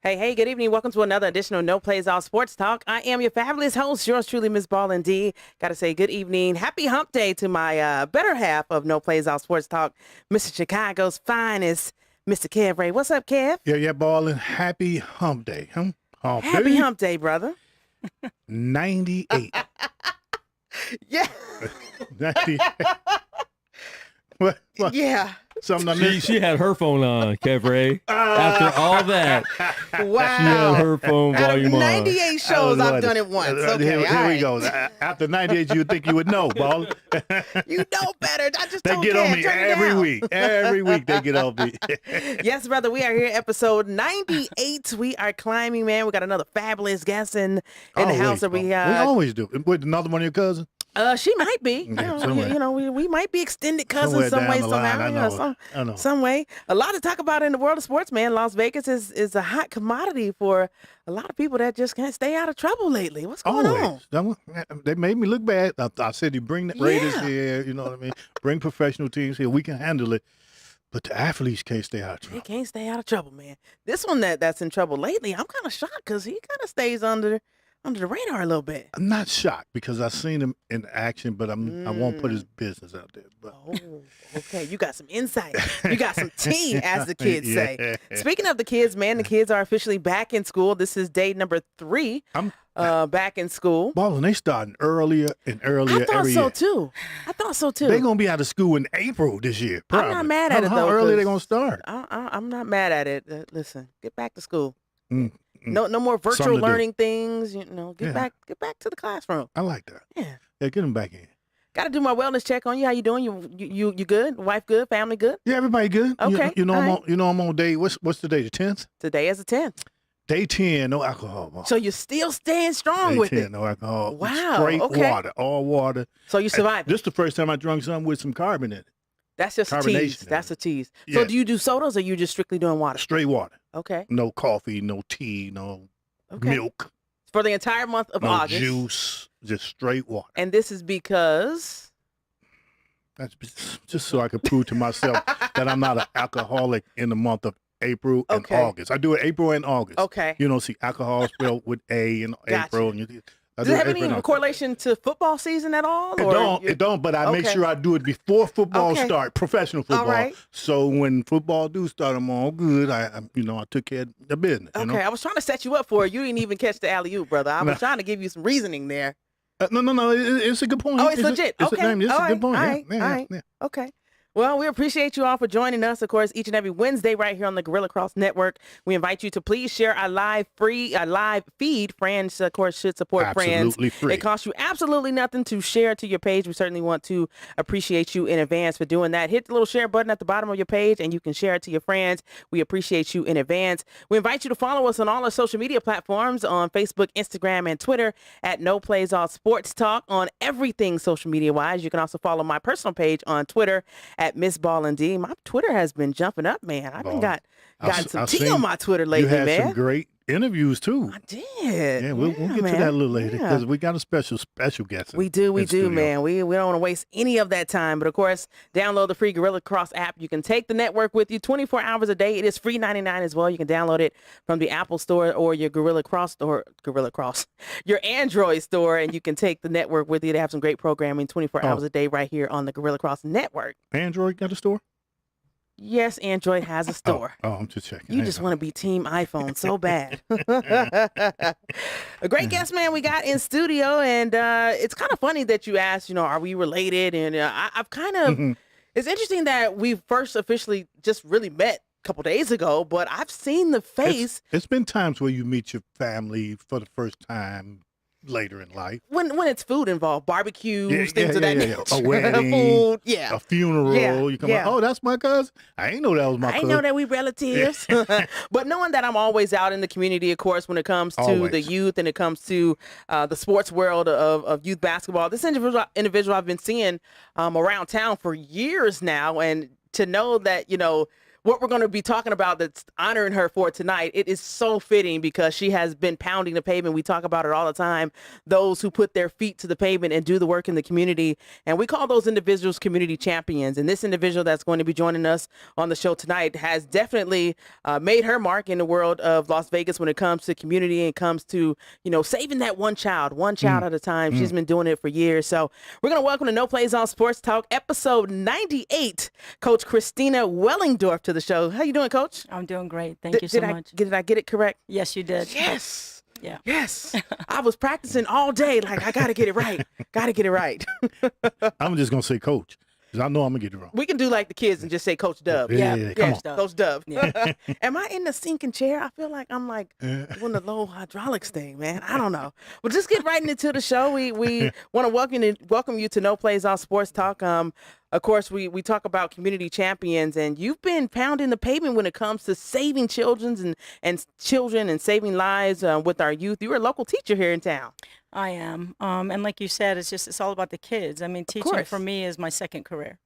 Hey, good evening. Welcome to another edition of No Plays All Sports Talk. I am your fabulous host, yours truly, Miss Ballin D. Got to say good evening. Happy hump day to my better half of No Plays All Sports Talk, Mr. Chicago's finest, Mr. Kev Ray. What's up, Kev? Yeah, Ballin. Happy hump day. Happy hump day, brother. 98. Yeah. 98. What? Yeah. Something I missed? She had her phone on, Kev Ray. After all that, Wow. she had her phone Out of volume on. 98 shows, I've done it once. Okay, Here we go. After 98, you would think you would know, Ballin. You know better. I just They told get Kev, on me turn it every down. week. Every week they get on me. Yes, brother, we are here, episode 98. We are climbing, man. We got another fabulous guest in the house that we We always do. With another one of your cousins? She might be. We might be extended cousins some way, somehow. I know. Some way. A lot to talk about in the world of sports, man. Las Vegas is a hot commodity for a lot of people that just can't stay out of trouble lately. What's going on? They made me look bad. I said, you bring the Raiders here, you know what I mean? Bring professional teams here. We can handle it. But the athletes can't stay out of trouble. They can't stay out of trouble, man. This one that's in trouble lately, I'm kind of shocked because he kind of stays under the radar a little bit. I'm not shocked because I've seen him in action, but I won't put his business out there. But. Oh, okay. You got some insight. You got some tea, as the kids say. Speaking of the kids, man, the kids are officially back in school. This is day number 3 back in school. Ballin', they starting earlier and earlier every year. I thought so, too. They're going to be out of school in April this year, probably. I'm not mad at it, though. How early they going to start? I'm not mad at it. Listen, get back to school. No more virtual Something to learning things. Get back to the classroom. I like that. Yeah, get them back in. Got to do my wellness check on you. How you doing? You good? Wife good? Family good? Yeah, everybody good. Okay. I'm on day. What's the day? The 10th. Today is the 10th. Day 10, no alcohol. Ball. So you're still staying strong day with 10, it. No alcohol. Wow. Straight okay. water, all water. So you survived. This is the first time I drunk something with some carbon in it. That's just a tease. That's a tease. Yeah. So do you do sodas or you just strictly doing water? Straight water. Okay. No coffee, no tea, no milk. For the entire month of August. No juice, just straight water. And this is because? That's just so I can prove to myself that I'm not an alcoholic in the month of April and August. I do it April and August. Okay. See alcohol spelled with A in April. Does it have any correlation to football season at all? It don't, but I make sure I do it before football start, professional football. All right. So when football do start, I'm all good. I took care of the business. Okay, I was trying to set you up for it. You didn't even catch the alley-oop, brother. I was trying to give you some reasoning there. No, it's a good point. Oh, it's legit. It's a good point. All right. Okay. Well, we appreciate you all for joining us, of course, each and every Wednesday right here on the Gorilla Cross Network. We invite you to please share our live feed. Friends, of course, should support absolutely friends. Free. It costs you absolutely nothing to share to your page. We certainly want to appreciate you in advance for doing that. Hit the little share button at the bottom of your page, and you can share it to your friends. We appreciate you in advance. We invite you to follow us on all our social media platforms on Facebook, Instagram, and Twitter at No Plays All Sports Talk on everything social media-wise. You can also follow my personal page on Twitter at Miss Ballin D. My Twitter has been jumping up, man. I've got some tea on my Twitter lately, man. You had some great interviews too. I did. Yeah, we'll get to man. that a little later Yeah. because we got a special guest. We do, studio. man. We don't want to waste any of that time. But of course, download the free Gorilla Cross app. You can take the network with you 24 hours a day. It is free 99 as well. You can download it from the Apple Store or your Gorilla Cross, your Android store, and you can take the network with you. They have some great programming 24 hours a day right here on the Gorilla Cross network. Android got a store? Yes, Android has a store. Oh, I'm just checking. You just want to be team iPhone so bad. A great guest, man, we got in studio. And it's kind of funny that you asked, are we related? And I've kind of, it's interesting that we first officially just really met a couple days ago, but I've seen the face. It's been times where you meet your family for the first time later in life. When it's food involved, barbecues, things of that nature. A wedding, food, a funeral. You come out, oh, that's my cousin. I ain't know that was my cousin. I know that we relatives. But knowing that I'm always out in the community, of course, when it comes to the youth and it comes to the sports world of youth basketball, this individual I've been seeing around town for years now. And to know that, what we're going to be talking about that's honoring her for tonight, it is so fitting because she has been pounding the pavement. We talk about it all the time. Those who put their feet to the pavement and do the work in the community. And we call those individuals community champions. And this individual that's going to be joining us on the show tonight has definitely made her mark in the world of Las Vegas when it comes to community and comes to, saving that one child at a time. She's been doing it for years. So we're going to welcome to No Plays On Sports Talk, episode 98, Coach Christina Wellingdorf to the show. How you doing, Coach? I'm doing great. Thank you so much. Did I get it correct? Yes, you did. Yes. Yeah. Yes. I was practicing all day. Like, I got to get it right. Got to get it right. I'm just going to say Coach because I know I'm going to get it wrong. We can do like the kids and just say Coach Dub. Yeah, come on. Coach Dub. Yeah. Am I in the sinking chair? I feel like I'm like doing the low hydraulics thing, man. I don't know. Well, just get right into the show. We want to welcome you to No Plays On Sports Talk. Of course, we talk about community champions, and you've been pounding the pavement when it comes to saving children and saving lives with our youth. You're a local teacher here in town. I am. And like you said, it's all about the kids. I mean, teaching for me is my second career.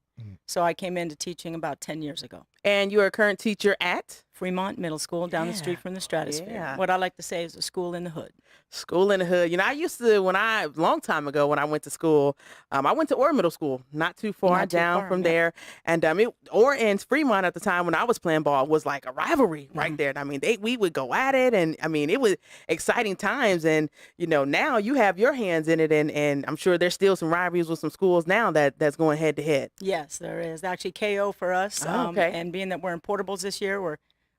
So I came into teaching about 10 years ago. And you're a current teacher at? Fremont Middle School down the street from the Stratosphere. Yeah. What I like to say is a school in the hood. School in the hood. I used to, long time ago when I went to school, I went to Orr Middle School, not too far down from there. And Orr and Fremont at the time when I was playing ball was like a rivalry right there. And I mean, we would go at it. And I mean, it was exciting times. And, now you have your hands in it. And I'm sure there's still some rivalries with some schools now that's going head to head. Yes, there is. Actually, KO for us. Okay. And being that we're in portables this year, we're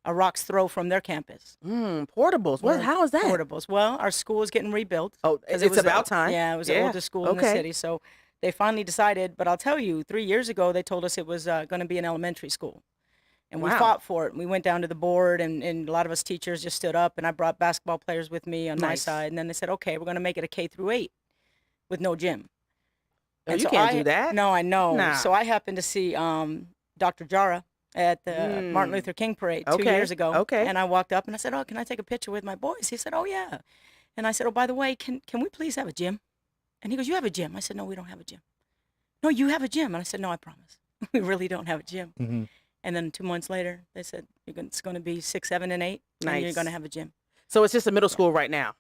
a rock's throw from their campus. Portables. How is that? Portables. Well, our school is getting rebuilt. Oh, it's about time. Yeah, it was the oldest school in the city. So they finally decided, but I'll tell you, 3 years ago, they told us it was going to be an elementary school. And we fought for it. We went down to the board, and a lot of us teachers just stood up, and I brought basketball players with me on my side. And then they said, okay, we're going to make it a K through 8 with no gym. And you can't do that. No, I know. Nah. So I happened to see Dr. Jara at the Martin Luther King parade 2 years ago. Okay. And I walked up and I said, oh, can I take a picture with my boys? He said, oh, yeah. And I said, oh, by the way, can we please have a gym? And he goes, you have a gym? I said, no, we don't have a gym. No, you have a gym. And I said, no, I promise. We really don't have a gym. Mm-hmm. And then 2 months later, they said, it's going to be 6, 7, and 8. Nice. And you're going to have a gym. So it's just a middle school right now.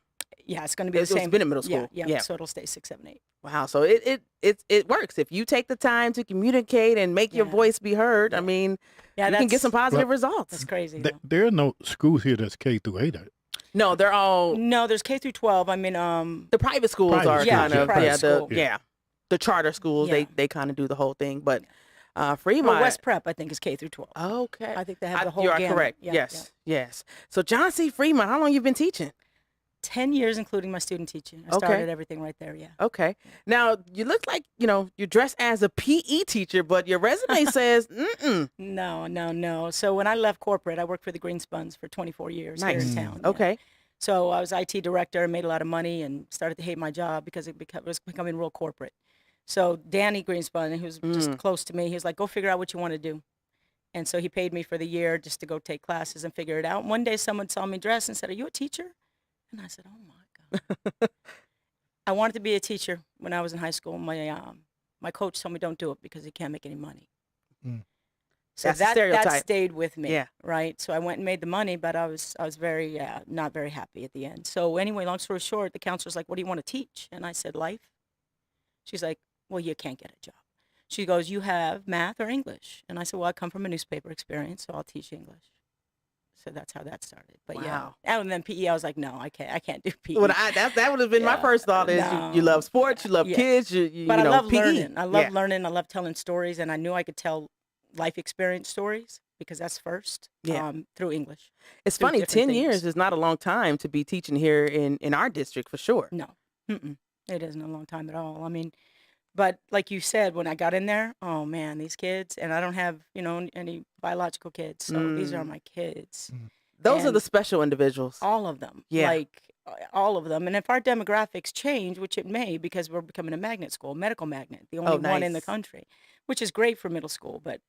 Yeah, it's going to be the same. It's been in middle school. Yeah. So it'll stay 6, 7, 8. Wow. So it works. If you take the time to communicate and make your voice be heard, I mean, you can get some positive results. That's crazy. There are no schools here that's K through 8. No, they're all. No, there's K through 12. I mean, the private schools are kind of the charter schools. Yeah. They kind of do the whole thing, but Fremont. West Prep, I think, is K through 12. Okay. I think they have the whole You are gamut. correct. Yeah, Yes. So John C. Fremont, how long you been teaching? 10 years, including my student teaching. I started everything right there, yeah. Okay. Now, you look like, you're dressed as a PE teacher, but your resume says, No. So when I left corporate, I worked for the Greenspuns for 24 years here in town. Yeah. Okay. So I was IT director, made a lot of money, and started to hate my job because it was becoming real corporate. So Danny Greenspun, who's just close to me, he was like, go figure out what you want to do. And so he paid me for the year just to go take classes and figure it out. And one day someone saw me dressed and said, are you a teacher? And I said, oh, my God. I wanted to be a teacher when I was in high school. My coach told me don't do it because you can't make any money. So That's the that stereotype. stayed with me. Yeah. Right. So I went and made the money, but I was very not very happy at the end. So anyway, long story short, the counselor's like, "What do you want to teach?" And I said, "Life." She's like, "Well, you can't get a job." She goes, "You have math or English?" And I said, "Well, I come from a newspaper experience, so I'll teach English." So that's how that started. But yeah, Wow. and then PE, I was like, "No, I can't do PE." Well, that would have been my Yeah, first thought is you no. love sports, you love Yeah. kids, you But I know, love PE. learning. I love Yeah. learning. I love telling stories, and I knew I could tell life experience stories because that's first. Yeah. Through English. It's Through funny, different 10 years things. is not a long time to be teaching here in our district for sure. No, it isn't a long time at all. I mean, but like you said, when I got in there, oh man, these kids, and I don't have any biological kids, so these are my kids, Those are the and special individuals. all of them, Yeah. like all of them. And if our demographics change, which it may, because we're becoming a magnet school, medical magnet, the only one in the Nice. country, which is great for middle school. But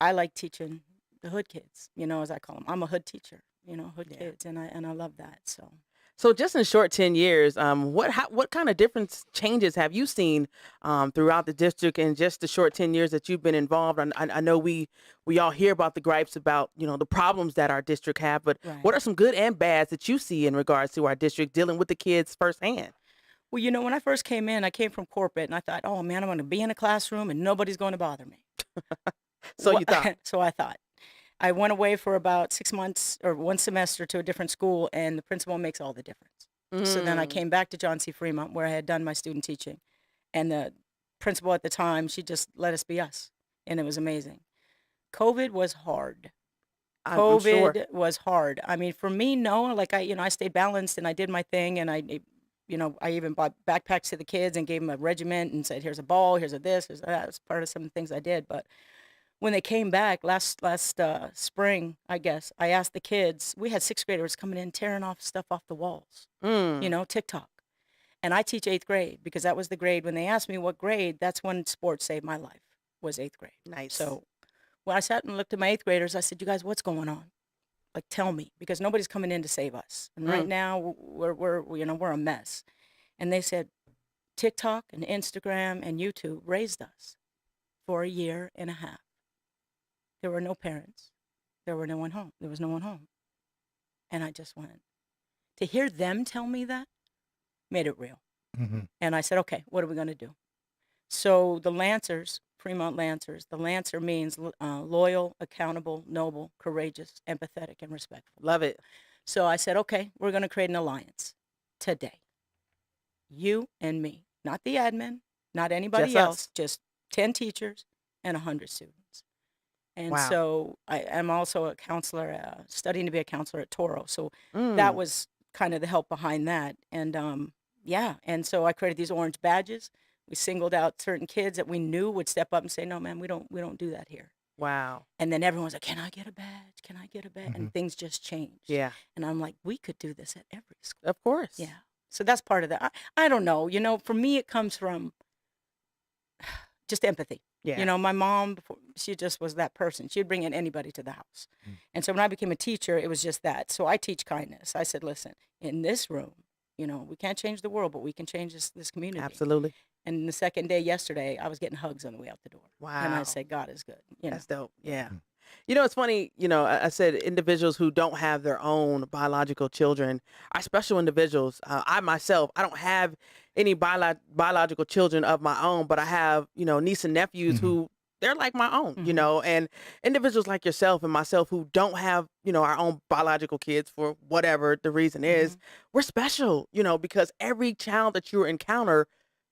I like teaching the hood kids, as I call them. I'm a hood teacher, hood Yeah. kids, and I love that. So. So just in short 10 years, what kind of difference changes have you seen throughout the district in just the short 10 years that you've been involved? I know we all hear about the gripes about, the problems that our district have, but Right. what are some good and bads that you see in regards to our district dealing with the kids firsthand? Well, when I first came in, I came from corporate, and I thought, oh man, I'm going to be in a classroom and nobody's going to bother me. So you thought. So I thought. I went away for about 6 months or one semester to a different school, and the principal makes all the difference. So then I Mm. came back to John C. Fremont, where I had done my student teaching, and the principal at the time, she just let us be us, and it was amazing. COVID was hard. I'm sure. COVID was hard. I mean, for me, no, like I stayed balanced and I did my thing, and I even bought backpacks to the kids and gave them a regiment and said, "Here's a ball, here's a this, here's a that." It was part of some of the things I did. But when they came back last spring, I guess I asked the kids. We had sixth graders coming in tearing off stuff off the walls, Mm. TikTok. And I teach eighth grade because that was the grade when they asked me what grade. That's when sports saved my life. Was eighth grade. Nice. So when I sat and looked at my eighth graders, I said, "You guys, what's going on? Like, tell me, because nobody's coming in to save us. And right now, we're a mess." And they said, "TikTok and Instagram and YouTube raised us for a year and a half. There were no parents. There was no one home." And I just went. To hear them tell me that made it real. Mm-hmm. And I said, "Okay, what are we going to do?" So the Lancers, Fremont Lancers, the Lancer means loyal, accountable, noble, courageous, empathetic, and respectful. Love it. So I said, "Okay, we're going to create an alliance today. You and me, not the admin, not anybody Just us. else, just 10 teachers and 100 students." And Wow. so I am also a counselor, studying to be a counselor at Toro. So Mm. that was kind of the help behind that. And and so I created these orange badges. We singled out certain kids that we knew would step up and say, "No, man, we don't do that here." Wow. And then everyone's like, "Can I get a badge? Can I get a badge?" Mm-hmm. And things just changed. Yeah. And I'm like, we could do this at every school. Of course. Yeah. So that's part of that. I don't know. For me, it comes from just empathy. Yeah. My mom, she just was that person. She'd bring in anybody to the house. And so when I became a teacher, it was just that. So I teach kindness. I said, listen, in this room, we can't change the world, but we can change this community. Absolutely. And the second day yesterday, I was getting hugs on the way out the door. And I Wow. said, God is good. That's dope. Yeah. It's funny, I said individuals who don't have their own biological children are special individuals. I myself, I don't have any biological children of my own, but I have, niece and nephews who they're like my own, and individuals like yourself and myself who don't have, our own biological kids for whatever the reason is, we're special, because every child that you encounter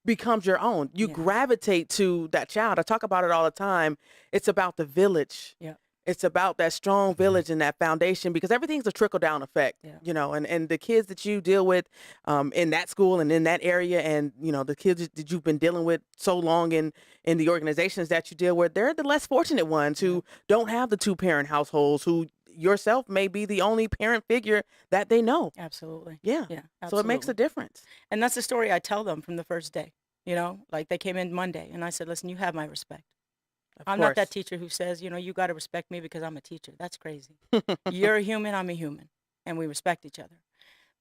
becomes your own. You Yeah. gravitate to that child. I talk about it all the time. It's about the village. Yeah. It's about that strong village and that foundation, because everything's a trickle down effect, Yeah. and the kids that you deal with in that school and in that area, and, the kids that you've been dealing with so long in the organizations that you deal with, they're the less fortunate ones who don't have the 2-parent households, who yourself may be the only parent figure that they know. Absolutely. Yeah. Yeah. So it makes a Absolutely. difference. And that's the story I tell them from the first day. Like they came in Monday and I said, "Listen, you have my respect. Of I'm not course. that teacher who says, you got to respect me because I'm a teacher. That's crazy. You're a human, I'm a human, and we respect each other."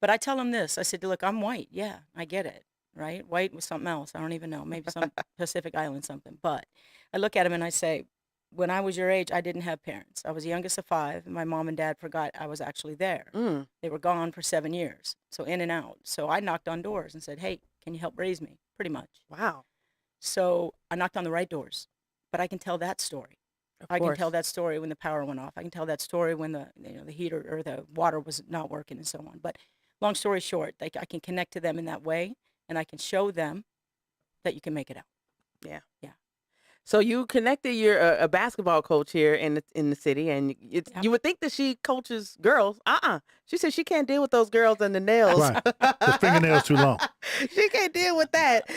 But I tell them this. I said, "Look, I'm white. Yeah, I get it, right? White was something else. I don't even know. Maybe some Pacific Island something." But I look at them and I say, when I was your age, I didn't have parents. I was the youngest of 5, and my mom and dad forgot I was actually there. Mm. They were gone for 7 years, so in and out. So I knocked on doors and said, hey, can you help raise me? Pretty much. Wow. So I knocked on the right doors, but I can tell that story. I can tell that story when the power went off. I can tell that story when the heater or the water was not working and so on. But long story short, like, I can connect to them in that way, and I can show them that you can make it out. Yeah. Yeah. So you connected. You're a basketball coach here in the city, and you would think that she coaches girls. She said she can't deal with those girls and the nails. Right. The fingernails too long. She can't deal with that.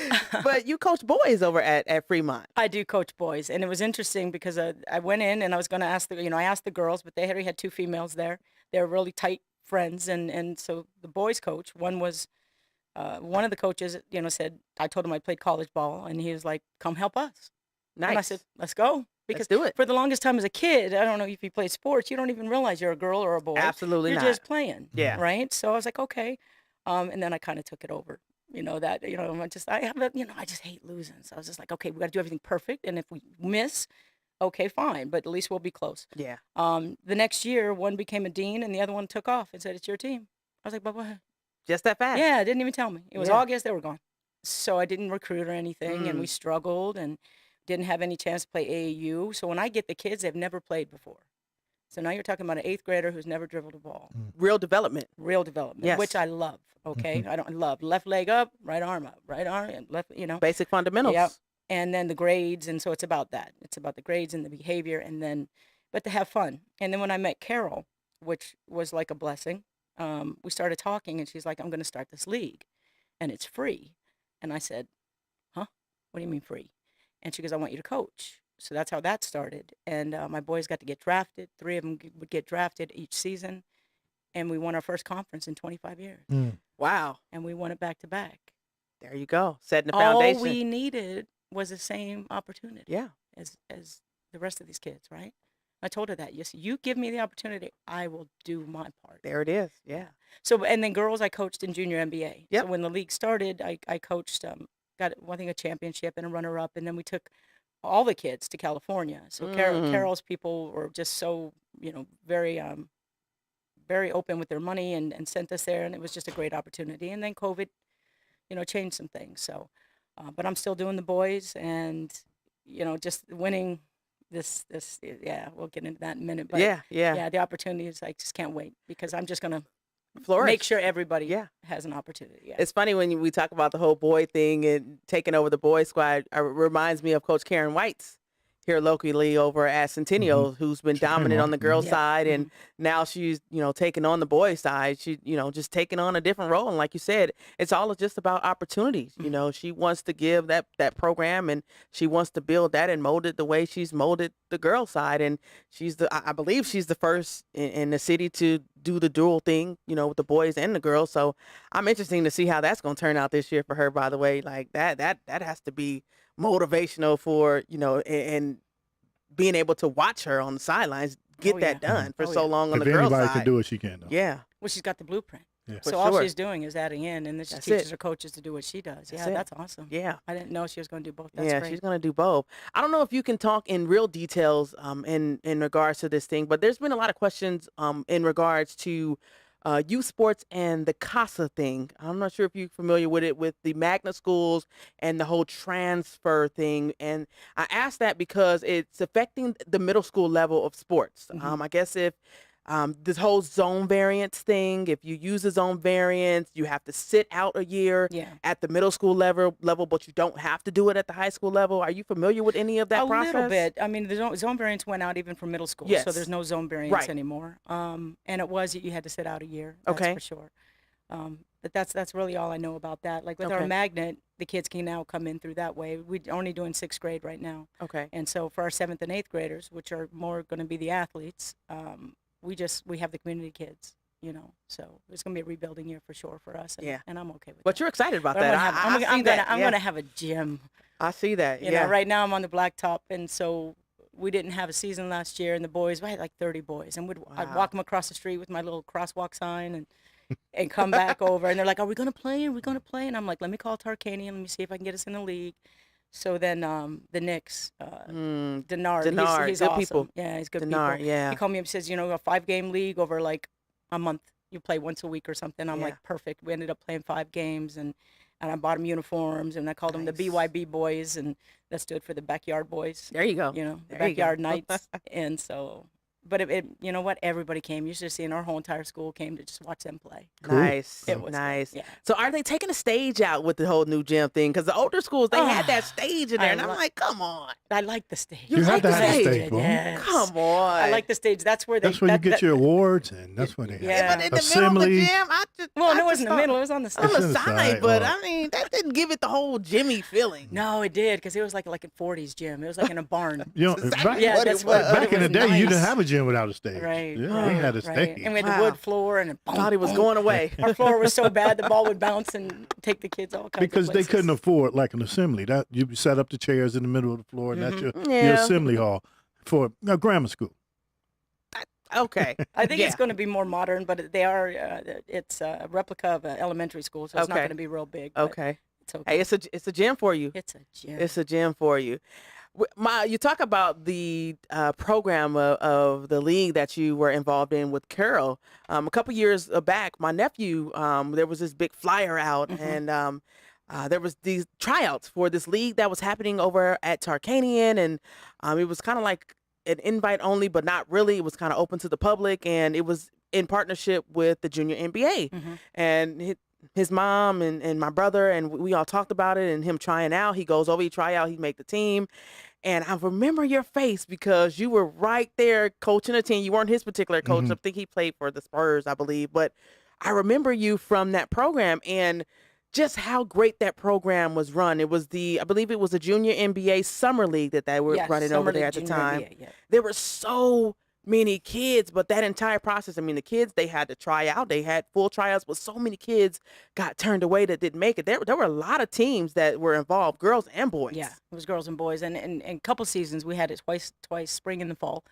But you coach boys over at Fremont. I do coach boys, and it was interesting because I went in and I was going to ask I asked the girls, but they already had 2 females there. They were really tight friends, and so the boys coach, one was one of the coaches, said, I told him I played college ball, and he was like, come help us. Nice. And I said, let's go. Because Let's do it. For the longest time as a kid, I don't know if you play sports, you don't even realize you're a girl or a boy. Absolutely you're not. just playing. Yeah. Right? So I was like, okay. And then I kind of took it over. I just hate losing. So I was just like, okay, we got to do everything perfect. And if we miss, okay, fine. But at least we'll be close. Yeah. The next year, one became a dean and the other one took off and said, it's your team. I was like, but what? Just that fast. Yeah, didn't even tell me. It was Yeah. August, they were gone. So I didn't recruit or anything, and we struggled and didn't have any chance to play AAU. So when I get the kids, they've never played before. So now you're talking about an 8th grader who's never dribbled a ball. Real development. Real development, Yes. which I love, okay? I don't love left leg up, right arm up, right arm, and left, Basic fundamentals. Yep. And then the grades, and so it's about that. It's about the grades and the behavior, but to have fun. And then when I met Carol, which was like a blessing, we started talking, and she's like, I'm going to start this league, and it's free. And I said, huh? What do you mean free? And she goes, I want you to coach. So that's how that started. And my boys got to get drafted. 3 of them would get drafted each season. And we won our first conference in 25 years. Wow. And we won it back to back. There you go. Setting the foundation. All we needed was the same opportunity Yeah. as the rest of these kids, right? I told her that. Yes, you give me the opportunity, I will do my part. There it is. Yeah. So, and then girls, I coached in junior NBA. Yep. So when the league started, I coached, got I think a championship and a runner-up, and then we took all the kids to California. So Carol's people were just so, very, very open with their money and sent us there, and it was just a great opportunity. And then COVID, changed some things. So, but I'm still doing the boys, and just winning. This, we'll get into that in a minute. But yeah. the opportunities, I just can't wait because I'm just gonna Flourish. make sure everybody has an opportunity. Yeah. It's funny when we talk about the whole boy thing and taking over the boys squad. It reminds me of Coach Karen White's here locally over at Centennial, who's been dominant on the girls' side, and now she's taking on the boys' side. She just taking on a different role, and like you said, it's all just about opportunities. She wants to give that program, and she wants to build that and mold it the way she's molded the girls' side, and I believe she's the first in the city to do the dual thing, with the boys and the girls. So I'm interested to see how that's going to turn out this year for her. By the way, like that has to be motivational for and being able to watch her on the sidelines get that done for so long on the girls' side. If anybody can do it, she can. Though. Yeah. Well, she's got the blueprint. Yeah. So For all sure. she's doing is adding in, and then she That's teaches it. her coaches to do what she does. That's Yeah, it. that's awesome. Yeah. I didn't know she was going to do both. That's Yeah, great. she's going to do both. I don't know if you can talk in real details in regards to this thing, but there's been a lot of questions in regards to youth sports and the CASA thing. I'm not sure if you're familiar with it, with the magnet schools and the whole transfer thing. And I asked that because it's affecting the middle school level of sports. I guess if this whole zone variance thing, if you use a zone variance, you have to sit out a year at the middle school level, but you don't have to do it at the high school level. Are you familiar with any of that process? A little bit. I mean, the zone variance went out even for middle school, Yes. so there's no zone variance anymore. And it was you had to sit out a year. That's for sure. But that's really all I know about that. Like with our magnet, the kids can now come in through that way. We're only doing 6th grade right now. Okay. And so for our 7th and 8th graders, which are more going to be the athletes, we have the community kids, so it's going to be a rebuilding year for sure for us. And I'm okay with But that. you're excited about But that. I'm going to have a gym. I see that. You know, right now I'm on the blacktop, and so we didn't have a season last year, and the boys, we had like 30 boys, and I'd walk them across the street with my little crosswalk sign and come back over, and they're like, are we going to play? Are we going to play? And I'm like, let me call Tarkanian, let me see if I can get us in the league. So then the Knicks, Denard, Denard, he's good awesome. people. Yeah, he's good Denard, people. yeah. He called me up and says, a 5-game league over like a month. You play once a week or something. I'm Yeah. like, perfect. We ended up playing 5 games, and I bought them uniforms, and I called them the BYB boys, and that stood for the Backyard Boys. There you go. The There you go. Backyard Nights. And so, but it you know what? Everybody came. You should have seen our whole entire school came to just watch them play. Cool. Nice. It was nice. good, yeah. So are they taking the stage out with the whole new gym thing? Because the older schools, they had that stage in there, and I'm like, come on. I like the stage. You have like to the have a stage? stage, bro. Yes. Come on. I like the stage. That's where That's where you get your awards, and that's where they have. Yeah. But in the Assembly. middle of the gym, I just Well, I no, it just wasn't in the thought- middle. It was on the side. on the It's in the side, side, but well. I mean, that didn't give it the whole Jimmy feeling. No, it did, because it was like a 40s gym. It was like in a barn. You know, Exactly back, Yeah, what that's it what- was. but back it in the was day, you didn't nice. have a gym without a stage. Right, Yeah, we had a right. stage. And we had Wow. the wood floor, and Thought he was going away. Our floor was so bad, the ball would bounce and take the kids all kinds Because of they places. couldn't afford like an assembly. That you set up the chairs in the middle of the floor, and that's your Yeah. assembly hall for a grammar school. Okay. I think Yeah. it's going to be more modern, but it's a replica of an elementary school, so it's not Okay. going to be real big. but Okay. It's okay. Hey, it's a gym for you. It's a gym. It's a gym for you. You talk about the program of the league that you were involved in with Carol. A couple years back, my nephew, there was this big flyer out, and there was these tryouts for this league that was happening over at Tarkanian, and it was kind of like an invite only, but not really. It was kind of open to the public, and it was in partnership with the Junior NBA. And his mom and my brother, and we all talked about it, and him trying out. He goes over, he try out, he make the team. And I remember your face because you were right there coaching a team. You weren't his particular coach. I think he played for the Spurs, I believe. But I remember you from that program and just how great that program was run. It was I believe it was the Junior NBA Summer League that they were Yes, running Summer over there League at the Junior time. NBA, yeah. There were so many kids, but that entire process, I mean, the kids, they had to try out. They had full tryouts, but so many kids got turned away that didn't make it. There were a lot of teams that were involved, girls and boys. Yeah, it was girls and boys, and couple seasons we had it twice, spring and the fall,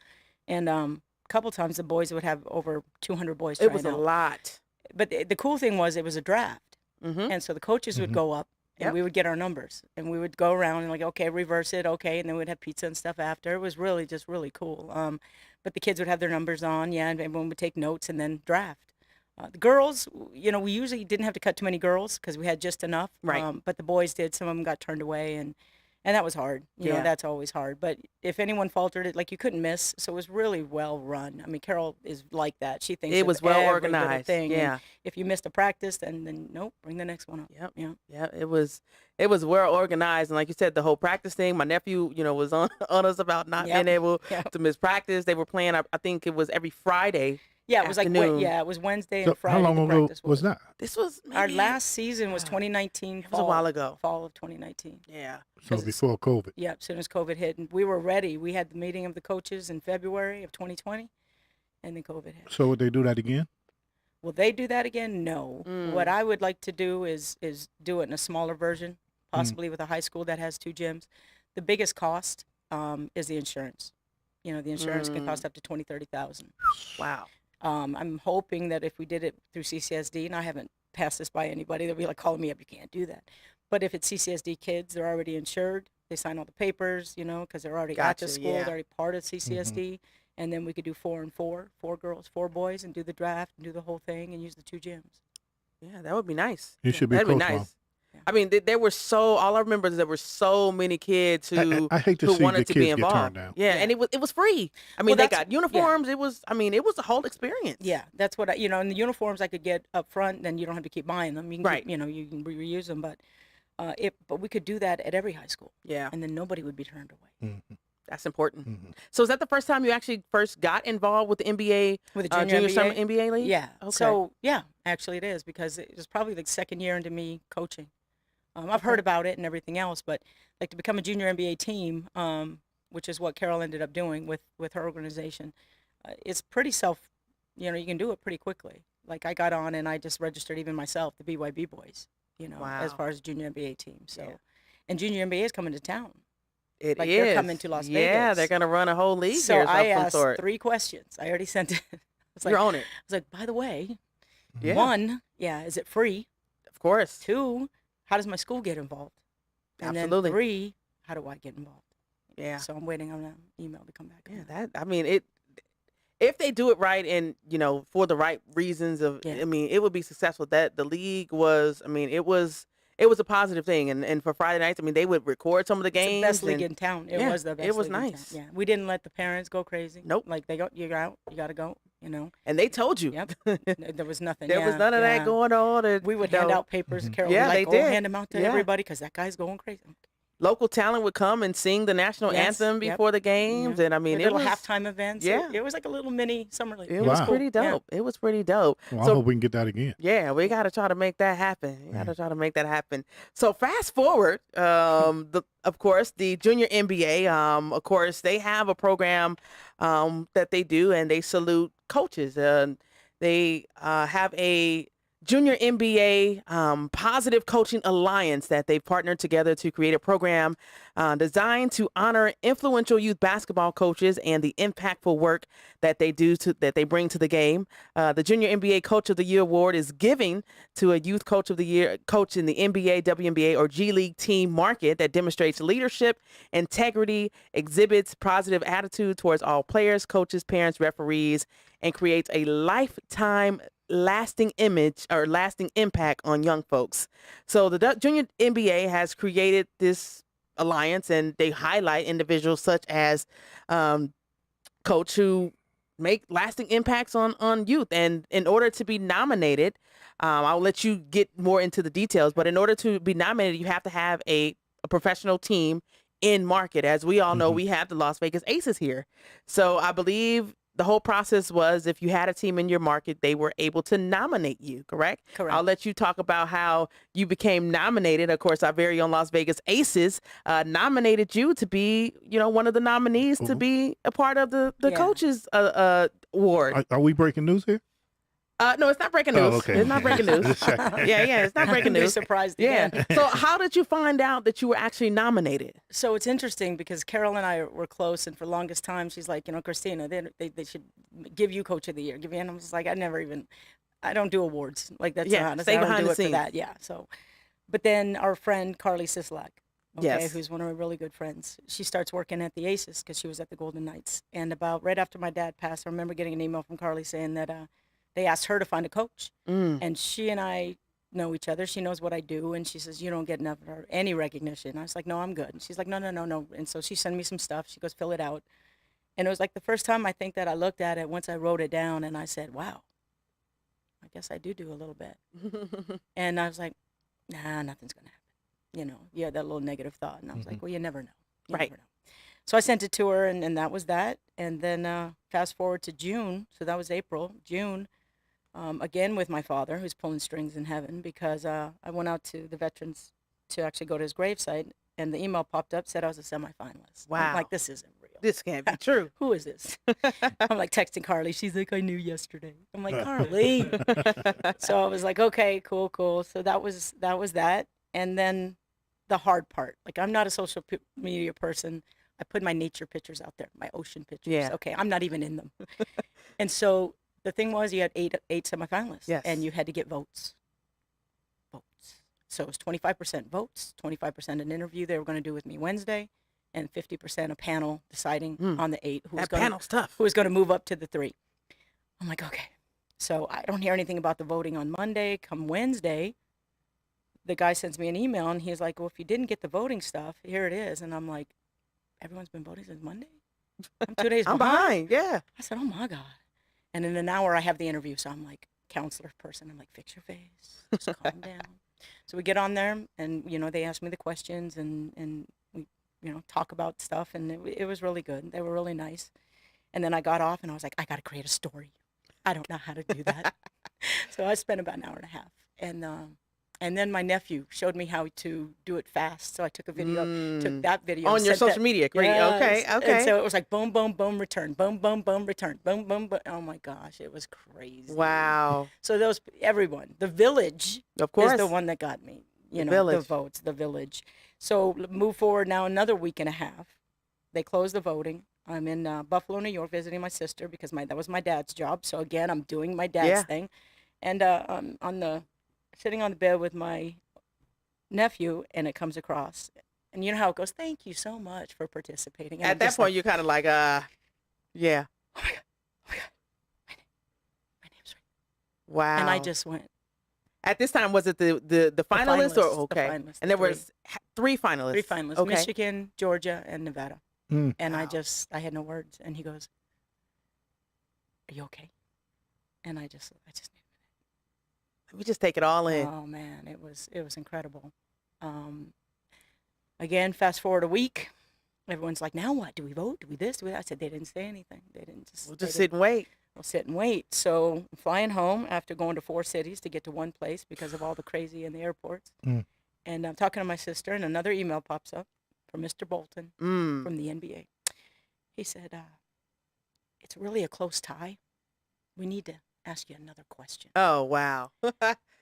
and a couple times the boys would have over 200 boys. It was a trying out. lot. But the cool thing was it was a draft, Mm-hmm. and so the coaches would go up, and Yep. we would get our numbers, and we would go around and like, okay, reverse it, okay, and then we'd have pizza and stuff after. It was really just really cool. But the kids would have their numbers on, yeah, and everyone would take notes and then draft. The girls, we usually didn't have to cut too many girls because we had just enough. Right. But the boys did. Some of them got turned away, and that was hard. Yeah. That's always hard. But if anyone faltered, it like you couldn't miss. So it was really well run. I mean, Carol is like that. She thinks It of was well every little organized. thing. And Yeah. if you missed a practice, then nope, bring the next one up. Yep. Yeah. Yeah, it was well organized, and like you said, the whole practice thing. My nephew, was on us about not Yep. being able Yep. to miss practice. They were playing. I think it was every Friday. Yeah, it was Afternoon. it was Wednesday So and Friday. how long the ago practice was that? This was Our maybe- last season was Wow. 2019. It was a while ago. Fall of 2019. Yeah. So 'Cause it's- before COVID. Yeah, as soon as COVID hit, and we were ready. We had the meeting of the coaches in February of 2020, and then COVID hit. So would they do that again? Will they do that again? No. What I would like to do is do it in a smaller version, possibly with a high school that has 2 gyms. The biggest cost is the insurance. The insurance can cost up to $20,000-$30,000. Wow. I'm hoping that if we did it through CCSD, and I haven't passed this by anybody, they'll be like calling me up, you can't do that. But if it's CCSD kids, they're already insured. They sign all the papers, because they're already at Gotcha, the school, yeah. they're already part of CCSD. And then we could do 4 and 4, 4 girls, 4 boys, and do the draft and do the whole thing and use the 2 gyms. Yeah, that would be nice. You should be That'd be coach, nice. Mom. Yeah. I mean, there were all I remember is there were so many kids who I hate to who see wanted the to kids be get involved. turned down. Yeah, Yeah. and it was free. I mean, they that's- got uniforms. It was a whole experience. Yeah, that's what and the uniforms I could get up front, then you don't have to keep buying them. You can Right. you can reuse them, but we could do that at every high school, Yeah, and then nobody would be turned away. Mhm. that's important. Mhm. So is that the first time you actually first got involved with the NBA, With the junior NBA? summer NBA league? Yeah. Okay. So yeah, actually it is, because it was probably the second year into me coaching. I've heard about it and everything else, but like to become a junior NBA team, which is what Carol ended up doing with her organization, it's pretty you can do it pretty quickly. Like I got on and I just registered even myself, the BYB boys, as Wow. far as junior NBA team. So, Yeah. and junior NBA is coming to town. It Like, they're is. coming to Las Yeah, Vegas. they're gonna run a whole league So here of I some asked sort. 3 questions. I already sent it. I was You're on it. by the way, Yeah, 1, is it free? of course. 2, how does my school get involved? And Absolutely. then 3, how do I get involved? Yeah. So I'm waiting on an email to come back. Yeah, I mean, if they do it right and, for the right reasons I mean, it would be successful. That the league was, I mean, it was a positive thing. And for Friday nights, I mean, they would record some of the It's the games. best league in town. It was the best it was league in nice. town. Yeah. We didn't let the parents go crazy. Nope. Like you're out, you got to go, And they told you. Yep. There was nothing. There was none of that going on. And, we would hand out papers. Carol Yeah, would they go did. hand them out to everybody because that guy's going crazy. Local talent would come and sing the national anthem before the games. And I mean, little was halftime events. Yeah. It was like a little mini summer league. It was Wow. pretty dope. It was pretty dope. Well, I So hope we can get that again. yeah, we got to try to make that happen. So fast forward, of course, the Junior NBA, of course, they have a program that they do, and they salute coaches. They have a Junior NBA Positive Coaching Alliance that they've partnered together to create a program designed to honor influential youth basketball coaches and the impactful work that they bring to the game. The Junior NBA Coach of the Year award is giving to a youth coach of the year coach in the NBA, WNBA, or G League team market that demonstrates leadership, integrity, exhibits positive attitude towards all players, coaches, parents, referees, and creates a lifetime lasting image or lasting impact on young folks. So the Junior NBA has created this alliance, and they highlight individuals such as coach who make lasting impacts on youth. And in order to be nominated, I'll let you get more into the details, but in order to be nominated, you have to have a professional team in market. As we all know, we have the Las Vegas Aces here. So I believe the whole process was if you had a team in your market, they were able to nominate you, correct? Correct. I'll let you talk about how you became nominated. Of course, our very own Las Vegas Aces nominated you to be, one of the nominees to be a part of the coaches award. Are we breaking news here? No, it's not breaking news. Oh, okay. It's not breaking news. Yeah, it's not breaking They're news. surprised Yeah. again. So how did you find out that you were actually nominated? So it's interesting because Carol and I were close, and for the longest time, she's like, Christina, they should give you Coach of the Year. And I was like, I don't do awards. Like, that's not, stay I don't behind do the it for scenes. that. Yeah. So, but then our friend Carly Sislak, Yes. who's one of my really good friends, she starts working at the Aces because she was at the Golden Knights. And about right after my dad passed, I remember getting an email from Carly saying that they asked her to find a coach. And she and I know each other. She knows what I do. And she says, you don't get enough or any recognition. I was like, no, I'm good. And she's like, no. And so she sent me some stuff. She goes, fill it out. And it was like the first time I think that I looked at it once I wrote it down, and I said, wow, I guess I do a little bit. And I was like, nah, nothing's going to happen. You had that little negative thought. And I was like, well, you never know. You Right. never know. So I sent it to her, and that was that. And then fast forward to June. So that was April. June. Again with my father, who's pulling strings in heaven, because I went out to the veterans to actually go to his gravesite, and the email popped up, said I was a semifinalist. Wow. I'm like, this isn't real. This can't be true. Who is this? I'm like texting Carly. She's like, I knew yesterday. I'm like, Carly. So I was like, okay, cool. So that was that. And then the hard part, like, I'm not a social media person. I put my nature pictures out there, my ocean pictures. Yeah. Okay, I'm not even in them. And so the thing was, you had eight semifinalists, Yes. and you had to get votes. So it was 25% votes, 25% an interview they were going to do with me Wednesday, and 50% a panel deciding on the 8 who was That going panel's tough. to move up to the 3. I'm like, okay. So I don't hear anything about the voting on Monday. Come Wednesday, the guy sends me an email, and he's like, well, if you didn't get the voting stuff, here it is. And I'm like, everyone's been voting since Monday? I'm 2 days I'm behind. Yeah. I said, oh, my God. And in an hour, I have the interview. So I'm like, counselor person. I'm like, fix your face. Just calm down. So we get on there, and, they ask me the questions, and we, talk about stuff. And it was really good. They were really nice. And then I got off, and I was like, I got to create a story. I don't know how to do that. So I spent about an hour and a half. And then my nephew showed me how to do it fast. So I took a video, took that video. On and your sent social that- media. Great. Yes. Okay. And so it was like boom, boom, boom, return, boom, boom, boom, return, boom, boom, boom. Oh my gosh, it was crazy. Wow. So everyone, the village Of course. is the one that got me. The village. votes, the village. So move forward now another week and a half. They closed the voting. I'm in Buffalo, New York, visiting my sister because that was my dad's job. So again, I'm doing my dad's thing, and I'm sitting on the bed with my nephew, and it comes across, And you know how it goes, thank you so much for participating. And At I'm that just point, like, you're kind of like, yeah. oh my God, oh my God, my name's right. Wow. And I just went. At this time, was it the finalists or okay? The finalists, And there three. was 3 finalists. 3 finalists, Okay. Michigan, Georgia, and Nevada. Mm. And Wow. I had no words. And he goes, are you okay? And I just Let me just take it all in. oh man, it was incredible. Again, fast forward a week. Everyone's like, now what? Do we vote? Do we this? Do we that? I said, they didn't say anything. They didn't just. We'll they just didn't- sit and wait. We'll sit and wait. So I'm flying home after going to 4 cities to get to one place because of all the crazy in the airports. Mm. And I'm talking to my sister, and another email pops up from Mr. Bolton from the NBA. He said, it's really a close tie. We need to ask you another question. Oh, wow.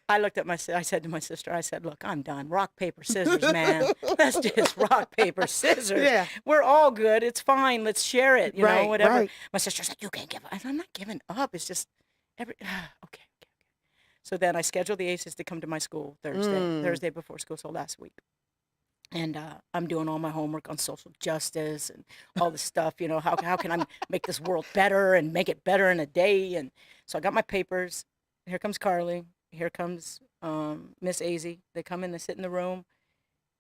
I looked at I said to my sister, I said, look, I'm done. Rock, paper, scissors, man. Let's just rock, paper, scissors. Yeah. We're all good. It's fine. Let's share it. You know, whatever. Right. My sister's like, you can't give up. I said, I'm not giving up. It's just okay. So then I scheduled the Aces to come to my school Thursday before school, so last week. And I'm doing all my homework on social justice and all this stuff. You know, how can I make this world better and make it better in a day? And so I got my papers. Here comes Carly. Here comes Miss Azzie. They come in, they sit in the room,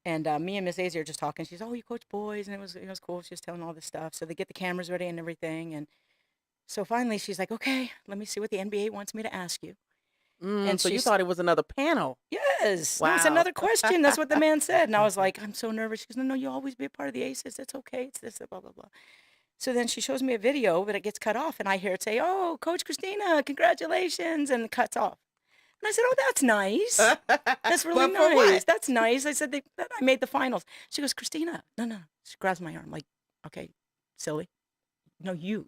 and me and Miss Azzie are just talking. She's, oh, you coach boys, and it was cool. She was telling all this stuff. So they get the cameras ready and everything, and so finally she's like, okay, let me see what the NBA wants me to ask you. And so you thought it was another panel. Yes. Wow. No, it's another question. That's what the man said. And I was like, I'm so nervous. She goes, no, you'll always be a part of the Aces. It's okay. It's this, blah, blah, blah. So then she shows me a video, but it gets cut off. And I hear it say, oh, Coach Christina, congratulations. And it cuts off. And I said, oh, that's nice. That's really But for nice. what? That's nice. I said, I made the finals. She goes, Christina, no. She grabs my arm like, okay, silly. No, you're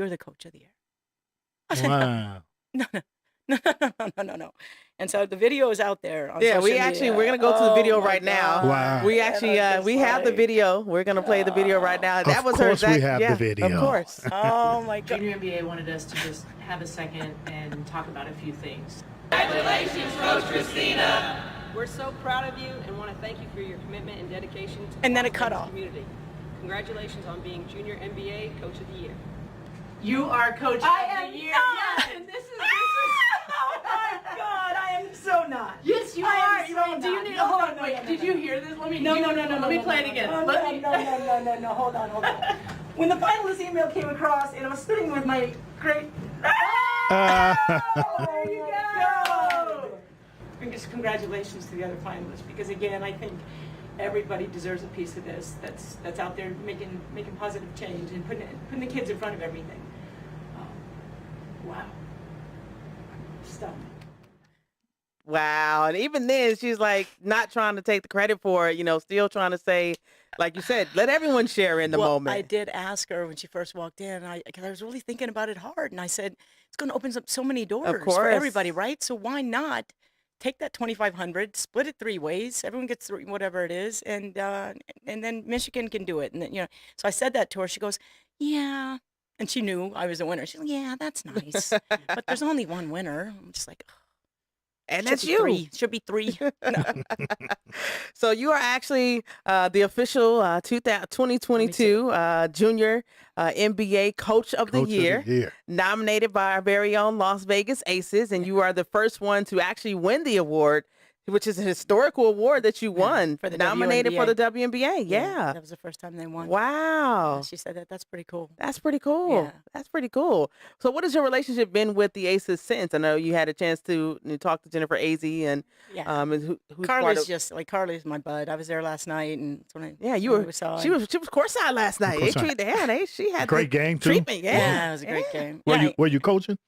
the coach of the year. I said, Wow. No. And so the video is out there on Yeah, social media. we're gonna go to the video Oh, my right now. God. Wow. We And actually I'm just we have the like, video. We're gonna play the video right now. That Of was her course we exact. have the Yeah, video. Of course. Oh my God. Junior MBA wanted us to just have a second and talk about a few things. We're so proud of you and want to thank you for your commitment and dedication to the And then it Las cut Vegas off. community. Congratulations on being Junior NBA Coach of the Year. You are Coach I of the am Year. not. Yes, and this is Oh my God, I am so not. yes, you I am are. so Do you not. need? No, hold no, on, no, wait. no, no, Did no. you hear this? Let me. No. Let me play it again. Let me. No. Hold on. When the finalist email came across, and I was sitting with my great. Uh, There you go. And just congratulations to the other finalists, because again, I think everybody deserves a piece of this. That's out there making positive change and putting the kids in front of everything. Wow. Stunned. Wow. And even then, she's like not trying to take the credit for it. You know, still trying to say, like you said, let everyone share in the Well, moment. I did ask her when she first walked in, because I was really thinking about it hard, and I said, it's going to open up so many doors for course. everybody, right? So why not take that 2,500, split it 3 ways, everyone gets whatever it is, and then Michigan can do it, and then, So I said that to her. She goes, yeah, and she knew I was the winner. She's like, yeah, that's nice, but there's only one winner. I'm just like, and should that's be you. 3. Should be 3. So you are actually the official 2022 Junior NBA Coach of the Coach Year, of the Year. nominated by our very own Las Vegas Aces, and you are the first one to actually win the award, which is a historical award that you won, for the nominated for WNBA. the WNBA. Yeah. That was the first time they won. Wow. She said that's pretty cool. That's pretty cool. Yeah. That's pretty cool. So what has your relationship been with the Aces since? I know you had a chance to talk to Jennifer Azzie and Yeah. and who's part Carly's of, just like Carly's my bud. I was there last night, and it's when I yeah, you when were we saw she him. was courtside last night. They Courtside. treated she had Great the game too. treatment. Yeah. Yeah, it was a great game. Were Yeah, you coaching?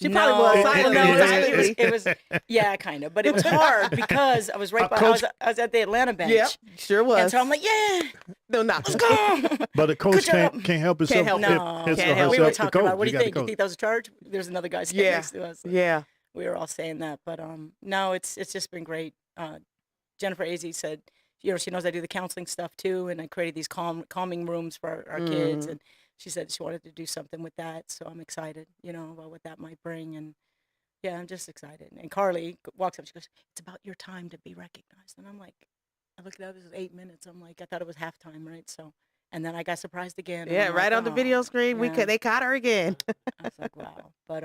She probably was no, silent. no, Yeah. silently. it was yeah, kind of, but it was hard because I was right by. Coach- I was at the Atlanta bench. Yep, sure was. And so I'm like, yeah, no, no. let's go. But the coach Good job. can't help himself. help. if No, his or Can't help. we herself were to talking about coach. what do you gotta think? Do you coach. think that was a charge? There's another guy sitting Yeah. next to us. Yeah. We were all saying that, but no, it's just been great. Jennifer Azzie said, she knows I do the counseling stuff too, and I created these calming rooms for our kids, and she said she wanted to do something with that, so I'm excited, about what that might bring, and yeah, I'm just excited. And Carly walks up, she goes, "It's about your time to be recognized," and I'm like, I looked it up. It was 8 minutes. I'm like, I thought it was halftime, right? So, and then I got surprised again. And Yeah, I'm right like, on the video oh, screen. yeah. They caught her again. I was like, wow. But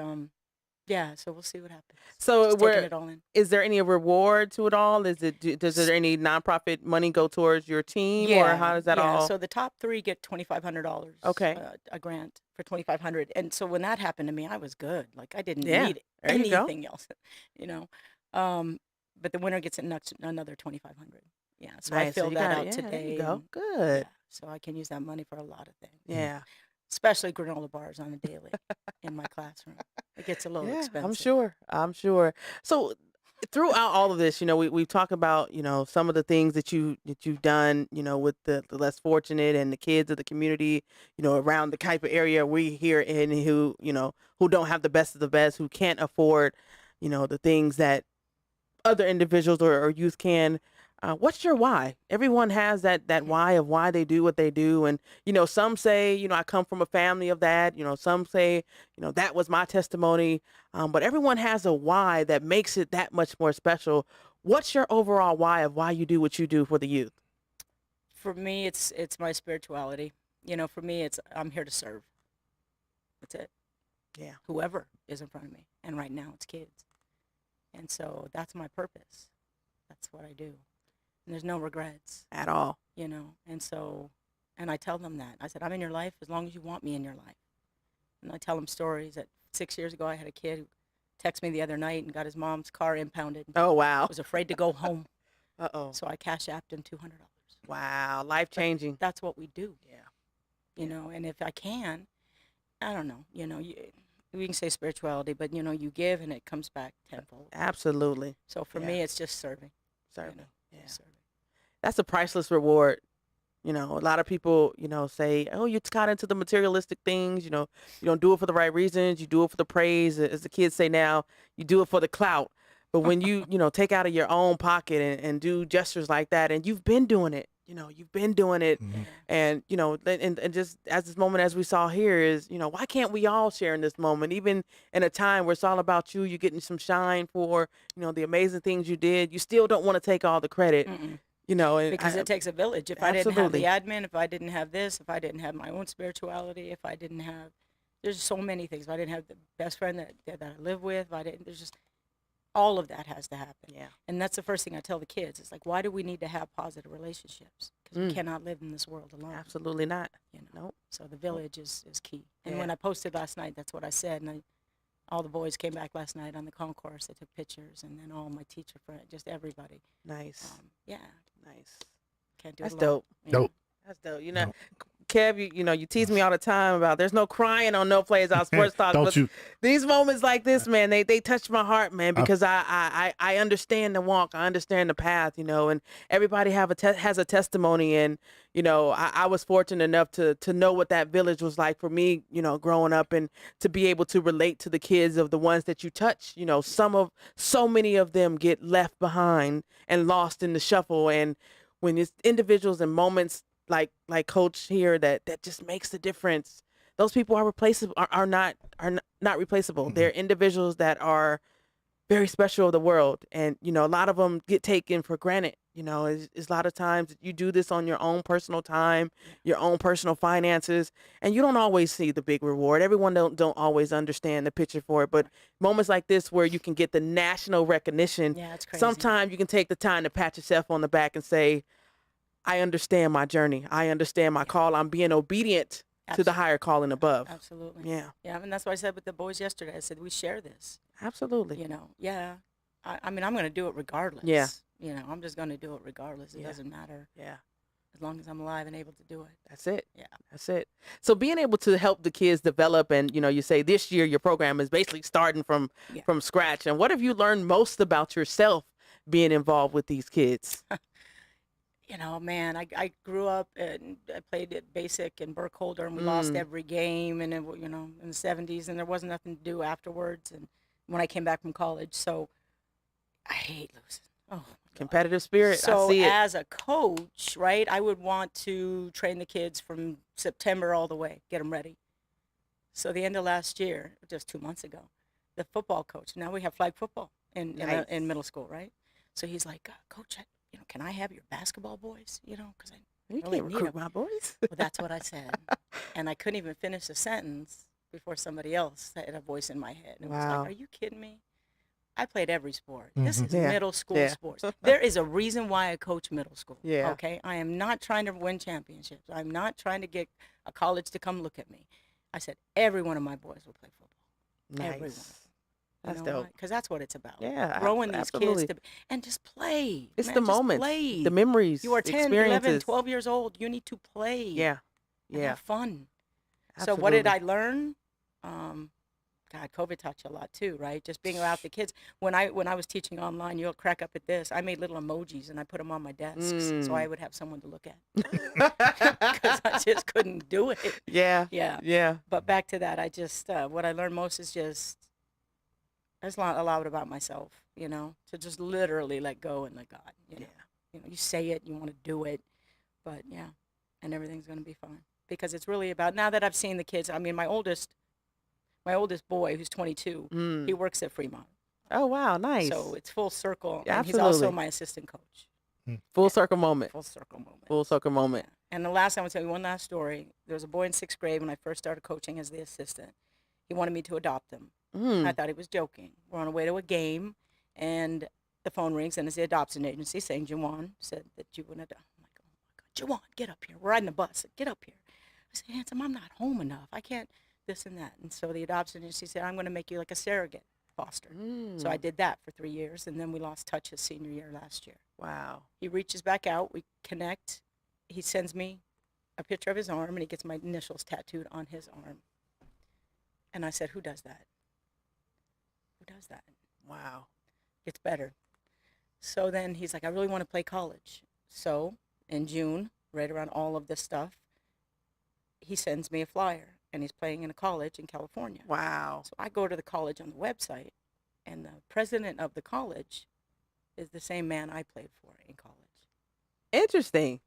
yeah. So we'll see what happens. So Just taking it all in. is there any reward to it all? Does there any nonprofit money go towards your team, or how does that all? So the top 3 get $2,500. Okay. A grant for $2,500. And so when that happened to me, I was good. Like I didn't Yeah, need there you go. anything else, you know. But the winner gets another $2,500. Yeah. So I Nice. So filled you that got out it. Yeah, there today. you go. and, Good. yeah, so I can use that money for a lot of things. Yeah. Especially granola bars on a daily in my classroom. It gets a little Yeah, expensive. I'm sure. I'm sure. So throughout all of this, we've talked about, some of the things that you've done, with the less fortunate and the kids of the community, around the type of area we here in who don't have the best of the best, who can't afford, the things that other individuals or youth can. What's your why? Everyone has that why of why they do what they do. And, some say, I come from a family of that. Some say, that was my testimony. But everyone has a why that makes it that much more special. What's your overall why of why you do what you do for the youth? For me, it's my spirituality. For me, it's I'm here to serve. That's it. Yeah. Whoever is in front of me. And right now it's kids. And so that's my purpose. That's what I do. And there's no regrets. At all. And so, and I tell them that. I said, I'm in your life as long as you want me in your life. And I tell them stories that 6 years ago I had a kid who texted me the other night and got his mom's car impounded. Oh, wow. Was afraid to go home. Uh-oh. So I cash apped him $200. Wow. Life-changing. That's what we do. Yeah. And if I can, I don't know, we can say spirituality, but, you give and it comes back tenfold. Absolutely. So for me, it's just serving. Serving. Yeah. Serving. That's a priceless reward. A lot of people, say, oh, you got into the materialistic things. You don't do it for the right reasons. You do it for the praise. As the kids say now, you do it for the clout. But when you, take out of your own pocket and do gestures like that, and you've been doing it, you've been doing it. Mhm. And, and just as this moment, as we saw here is, why can't we all share in this moment? Even in a time where it's all about you, you're getting some shine for, the amazing things you did. You still don't want to take all the credit. Mm-mm. And Because it takes a village. If I didn't have Absolutely. the admin, if I didn't have this, if I didn't have my own spirituality, if I didn't have, there's so many things. If I didn't have the best friend that I live with, if I didn't, there's just, all of that has to happen. Yeah. And that's the first thing I tell the kids. It's like, why do we need to have positive relationships? Because we cannot live in this world alone. Absolutely not. Nope. So the village is key. And Yeah. when I posted last night, that's what I said. And all the boys came back last night on the concourse. They took pictures, and then all my teacher friends, just everybody. Nice. Yeah. Nice. Can't do That's it alone. dope. Yeah. Dope. That's dope. Dope. Kev, you tease me all the time about there's no crying on No Plays Out Sports Talk. Don't but you? these moments like this, man, they touch my heart, man, because I understand the walk. I understand the path, and everybody has a testimony. And, I was fortunate enough to know what that village was like for me, growing up, and to be able to relate to the kids of the ones that you touch. So many of them get left behind and lost in the shuffle. And when it's individuals and moments like Coach here that just makes the difference. Those people are replaceable, are not replaceable. Mhm. They're individuals that are very special of the world, and a lot of them get taken for granted. It's a lot of times you do this on your own personal time, your own personal finances, and you don't always see the big reward. Everyone don't always understand the picture for it, but moments like this where you can get the national recognition. Yeah, it's crazy. Sometimes you can take the time to pat yourself on the back and say, I understand my journey. I understand my call. I'm being obedient to the higher calling above. Absolutely. Yeah, Yeah, and that's what I said with the boys yesterday. I said, we share this. absolutely. Yeah. I mean, I'm going to do it regardless. Yeah. I'm just going to do it regardless. It Yeah. doesn't matter Yeah, as long as I'm alive and able to do it. that's it. Yeah. That's it. So being able to help the kids develop, and you say this year your program is basically starting from scratch. And what have you learned most about yourself being involved with these kids? Man, I grew up and I played at Basic and Burkholder, and we lost every game, and in the 70s, and there wasn't nothing to do afterwards. And when I came back from college, so I hate losing. Oh, my God. Competitive spirit. So I see it. as a coach, right, I would want to train the kids from September all the way, get them ready. So the end of last year, just 2 months ago, the football coach, now we have flag football in Nice. in middle school, right? So he's like, Coach, can I have your basketball boys? Because I You really can't need recruit 'em." my boys. Well, that's what I said. And I couldn't even finish a sentence before somebody else had a voice in my head. And it was Wow. like, are you kidding me? I played every sport. This is Yeah. middle school Yeah. sports. There is a reason why I coach middle school. Yeah. Okay? I am not trying to win championships. I'm not trying to get a college to come look at me. I said, every one of my boys will play football. Everyone. Nice. That's dope. Because that's what it's about. Yeah, Growing these absolutely. kids and just play. It's man, the just moments, play. the memories, You are 10, experiences. 11, 12 years old. You need to play. Yeah. And Yeah. have fun. Absolutely. So what did I learn? God, COVID taught you a lot too, right? Just being around the kids. When I was teaching online, you'll crack up at this. I made little emojis and I put them on my desks so I would have someone to look at because I just couldn't do it. Yeah. Yeah. Yeah. But back to that, I just what I learned most is just a lot about myself, to just literally let go and let God. You say it, you want to do it, but yeah, and everything's gonna be fine because it's really about now that I've seen the kids. I mean, my oldest boy, who's 22, he works at Fremont. Oh wow, nice. So it's full circle, Yeah, and he's also absolutely. my assistant coach. Full circle moment. Full circle moment. Full circle moment. Yeah. And the last time, I'll tell you one last story. There was a boy in 6th grade when I first started coaching as the assistant. He wanted me to adopt him. I thought he was joking. We're on our way to a game, and the phone rings, and it's the adoption agency saying Jawan said that you would adopt. I'm like, oh my God, Jawan, get up here. We're riding the bus. Get up here. I said, Handsome, I'm not home enough. I can't this and that. And so the adoption agency said, I'm going to make you like a surrogate foster. So I did that for 3 years, and then we lost touch his senior year last year. Wow. He reaches back out. We connect. He sends me a picture of his arm, and he gets my initials tattooed on his arm. And I said, who does that? Who does that? Wow. Gets better. So then he's like, I really want to play college. So in June, right around all of this stuff, he sends me a flyer, and he's playing in a college in California. Wow. So I go to the college on the website, and the president of the college is the same man I played for in college. Interesting.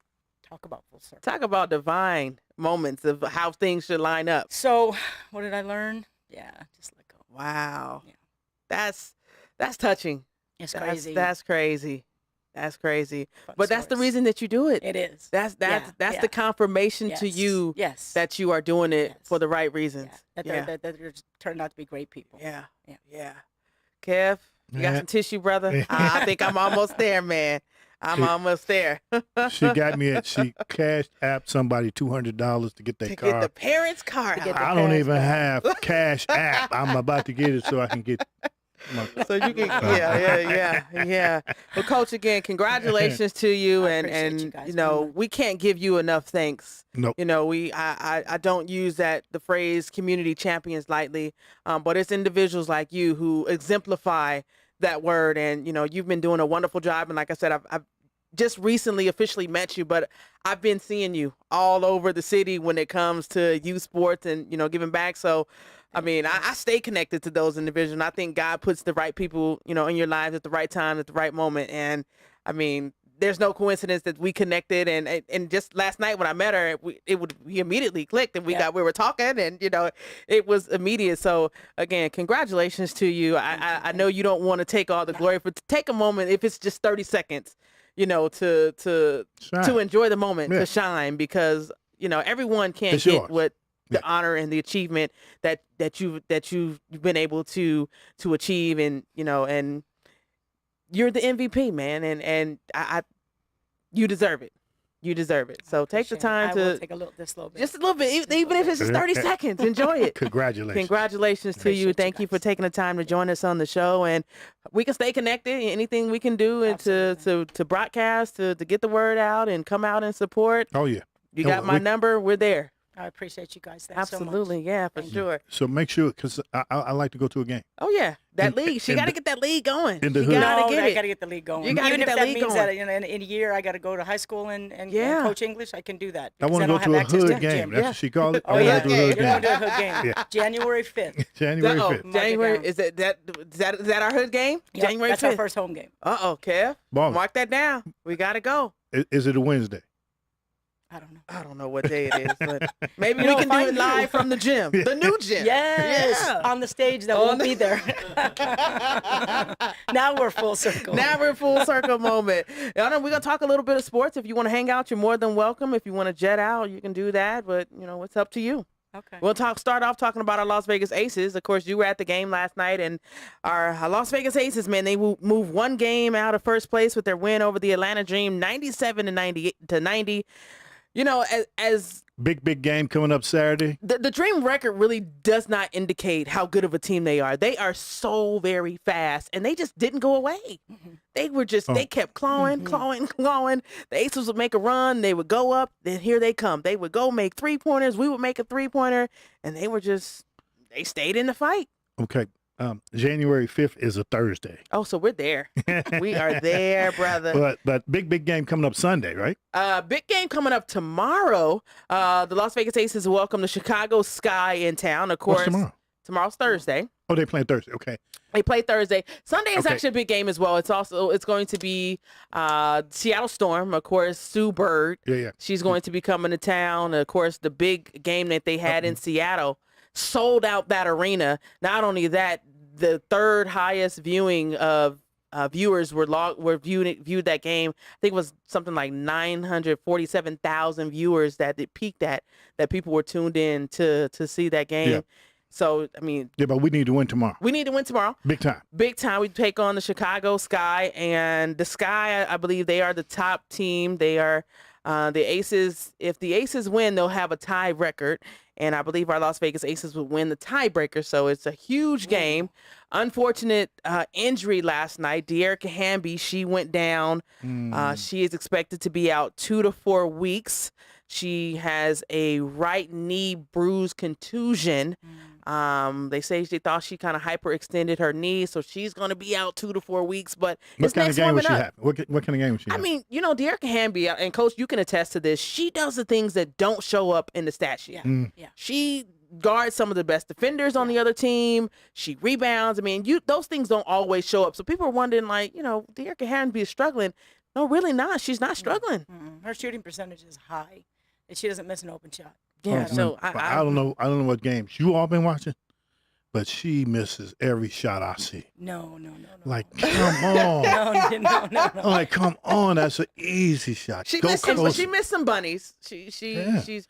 Talk about full circle. Talk about divine moments of how things should line up. So what did I learn? Yeah, just let go. Wow. Yeah. That's touching. It's crazy. That's crazy. That's crazy. Fun But that's the stories. reason that you do it. It is. That's Yeah. the confirmation to Yes. you Yes. that you are doing it Yes. for the right reasons. That Yeah. they're turned out to be great people. Yeah. Yeah. Yeah. Kev, you got Yeah. some tissue, brother? I think I'm almost there, man. I'm almost there. She got me she cashed app somebody $200 to get that to car. get the parents' car To get out. I don't even have cash app. I'm about to get it so I can get my So you can, yeah. Well, Coach, again, congratulations to you, I and appreciate you guys you very know much. we can't give you enough thanks. Nope. You know, I don't use the phrase community champions lightly, but it's individuals like you who exemplify that word, and you know you've been doing a wonderful job. And like I said, I've just recently officially met you, but I've been seeing you all over the city when it comes to youth sports and, you know, giving back. So, I mean, I stay connected to those individuals. And I think God puts the right people, you know, in your lives at the right time, at the right moment. And I mean, there's no coincidence that we connected. And just last night when I met her, we immediately clicked, and we were talking, and, you know, it was immediate. So again, congratulations to you. I know you don't want to take all the glory, but take a moment, if it's just 30 seconds, you know, to Shine. enjoy the moment, Yeah. to shine, because, you know, everyone can't It's get yours. what the Yeah. honor and the achievement that you've been able to achieve, and, you know, and you're the MVP, man, and I you deserve it. You deserve it. So take the Appreciate it. time I will to take a little bit. just a little bit, even if it's just 30 seconds, enjoy it. Congratulations. Congratulations to you. Appreciate you Thank you for guys. taking the time to join us on the show, and we can stay connected. Anything we can do and to broadcast, to get the word out and come out and support. Oh, yeah. You Yeah, got my number. We're there. I appreciate you guys. Thanks Absolutely. so much. Yeah, for Thank you. sure. So make sure, because I like to go to a game. Oh yeah, that In- league. She in got to the- get that league going. in the She hood. got to No, get I it. got to get the league going. You gotta Even get if that that league means going. that in a year I got to go to high school and Yeah. coach English, I can do that. I because want to don't go to have a access hood the game. gym. That's what she called it. Oh, I yeah. want to do a You're hood going to game. do a hood game. Yeah. January 5th. January Uh-oh. 5th. Mark it January down. is that our hood game? Yep, January that's our 5th. first home game. Uh-oh, Kev. Ballin. Mark that down. We got to go. Is it a Wednesday? I don't know what day it is, but maybe we can do it live from the gym, the new gym. Yes, Yeah. on the stage that won't be there. Now we're full circle. Now we're full circle moment. We're gonna talk a little bit of sports. If you want to hang out, you're more than welcome. If you want to jet out, you can do that. But it's up to you. Okay. We'll start off talking about our Las Vegas Aces. Of course, you were at the game last night, and our Las Vegas Aces, man, they move one game out of first place with their win over the Atlanta Dream, 97-90. As Big game coming up Saturday. the Dream record really does not indicate how good of a team they are. They are so very fast, and they just didn't go away. They were just, they kept clawing. The Aces would make a run. They would go up. Then here they come. They would go make 3-pointers. We would make a 3-pointer, and they stayed in the fight. Okay. January 5th is a Thursday. Oh, so we're there. We are there, brother. But big game coming up Sunday, right? Big game coming up tomorrow. The Las Vegas Aces welcome the Chicago Sky in town. Of course, What's tomorrow? Tomorrow's Thursday. Oh, they playing Thursday. Okay. They play Thursday. Sunday is Okay. actually a big game as well. It's going to be Seattle Storm, of course, Sue Bird. Yeah. She's going to be coming to town. Of course, the big game that they had in Seattle sold out that arena. Not only that, the third highest viewing of viewers viewed that game. I think it was something like 947,000 viewers that it peaked at, that people were tuned in to see that game. Yeah. So, I mean, Yeah, but we need to win tomorrow. we need to win tomorrow. Big time. Big time. We take on the Chicago Sky, and the Sky, I believe they are the top team. They are the Aces. If the Aces win, they'll have a tie record, and I believe our Las Vegas Aces would win the tiebreaker. So it's a huge game. Unfortunate injury last night. De'Erica Hamby, she went down. She is expected to be out 2 to 4 weeks. She has a right knee bruise contusion. They say they thought she kind of hyperextended her knee, so she's going to be out 2 to 4 weeks. But What it's kind of next game warming was she up. having? What kind of game was she I having? mean, De'Erica Hamby, and Coach, you can attest to this. She does the things that don't show up in the stat sheet. Yeah. She guards some of the best defenders on the other team. She rebounds. I mean, those things don't always show up. So people are wondering, like, De'Erica Hamby is struggling. No, really not. She's not struggling. Her shooting percentage is high, and she doesn't miss an open shot. Yeah. So But I don't know. I don't know what games you all been watching, but she misses every shot I see. No. Like, come on. No. I'm like, come on. That's an easy shot. She Go missed close. some bunnies. Yeah. She's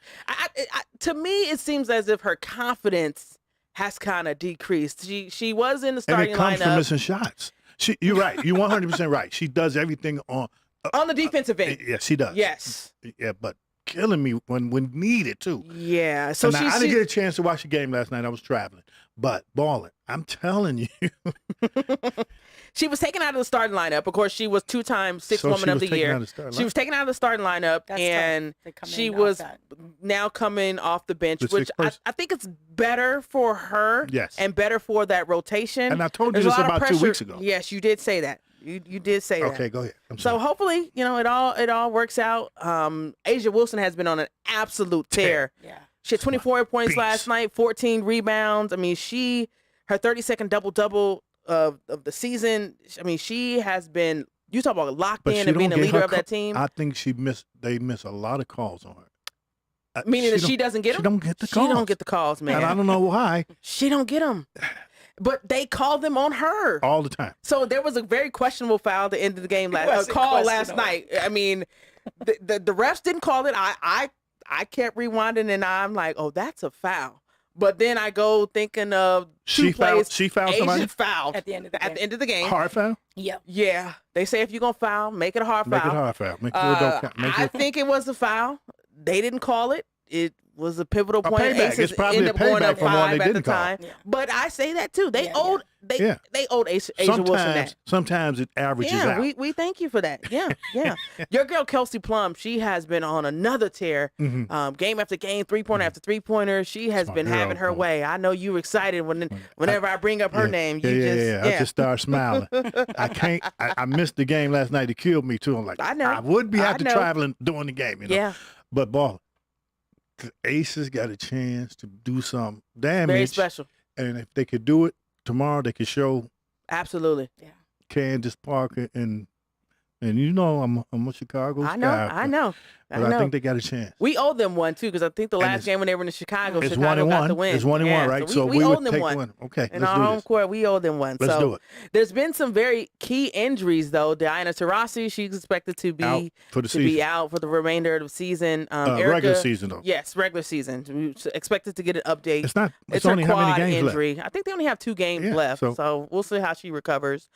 to me it seems as if her confidence has kind of decreased. She was in the And starting it comes from lineup missing shots. You're right. You're 100% right. She does everything on the defensive end. Yeah, she does. Yes. Yeah, but killing me when needed too. Yeah. So And I didn't she get a chance to watch the game last night. I was traveling. But Ballin, I'm telling you. she was taken out of the starting lineup. Of course, she was 2-time Sixth So Woman she of was the taken Year. out of the starting She was taken out of the starting lineup, That's and tough to come she in off was that. now coming off the bench, The which sixth I person? think it's better for her. Yes. And better for that rotation. And I told you There's a this lot of about 2 pressure. weeks ago. Yes, you did say that. You did say that. Okay, go ahead. I'm So sorry. hopefully, it all works out. Asia Wilson has been on an absolute tear. Yeah. She had 24 points beast. last night, 14 rebounds. I mean, her 32nd double-double of the season. I mean, she has been, you talk about locked But in she and being don't the get leader her of that call- team. I think they miss a lot of calls on her. Meaning that she doesn't get She them? don't get the She calls. don't get the calls, man. And I don't know why She don't get them. But they call them on her. all the time. So there was a very questionable foul at the end of the game wasn't last questionable. night. I mean, the refs didn't call it. I kept rewinding and I'm like, oh, that's a foul. But then I go thinking of She fouled somebody? Asian foul At the end of the at game. the end of the game. Hard foul? Yep. Yeah, they say if you're gonna foul, make it a hard Make foul. it hard foul. Make it don't count. Make I it think it was a foul. They didn't call it. It was a pivotal A point. payback. Aces It's probably ended a up going payback up from one 5 they at the didn't call. time. Yeah. But I say that too. They Yeah, owed Yeah. they owed Asia Wilson that. Sometimes it averages Yeah, out. we thank you for that. Yeah. Your girl Kelsey Plum, she has been on another tear. Game after game, 3-pointer after 3-pointer. She has my been girl, having her boy. way. I know you excited whenever I bring up her name. You just I just start smiling. I can't. I missed the game last night. It killed me too. I'm like, I know. I would be I after know. traveling during the game. Yeah. But ball, the Aces got a chance to do some damage. Very special. And if they could do it tomorrow, they could show Absolutely. Candace Parker and And you know I'm a Chicago I know, guy. I know. But I think they got a chance. We owe them one too, because I think the And last game when they were in Chicago, it's Chicago got 1-1. the win. It's 1-1, right? So we would owe them take one. Okay, In let's our do home this. court, we owe them one. Let's so do it. There's been some very key injuries though. Diana Taurasi, she's expected to be Out for the season. be out for the remainder of the season. Regular Erica, season though. Yes, regular season. We expected to get an update. It's not. It's her only how many quad games injury. left. I think they only have 2 games Yeah, left, so- so we'll see how she recovers.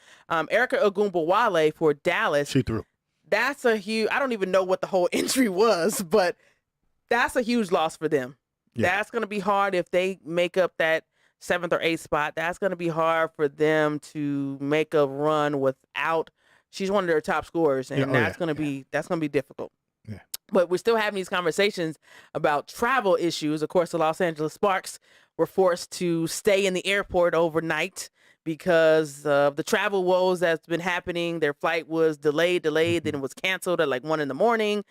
Erica Ogunbowale for Dallas. She threw. That's a huge. I don't even know what the whole injury was, but that's a huge loss for them. Yeah. That's going to be hard if they make up that 7th or 8th spot. That's going to be hard for them to make a run without. She's one of their top scorers, and that's going to be difficult. Yeah. But we're still having these conversations about travel issues. Of course, the Los Angeles Sparks were forced to stay in the airport overnight because of the travel woes that's been happening. Their flight was delayed, then it was canceled at like 1 a.m.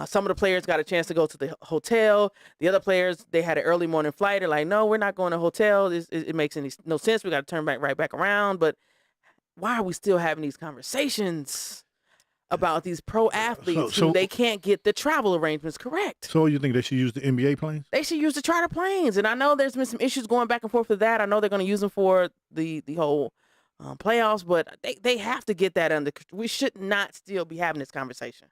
Some of the players got a chance to go to the hotel. The other players, they had an early morning flight. They're like, no, we're not going to hotel. It makes no sense. We got to turn back right back around. But why are we still having these conversations about these pro athletes who they can't get the travel arrangements correct? So you think they should use the NBA planes? They should use the charter planes. And I know there's been some issues going back and forth with that. I know they're going to use them for the whole playoffs, but they have to get that under. We should not still be having this conversation.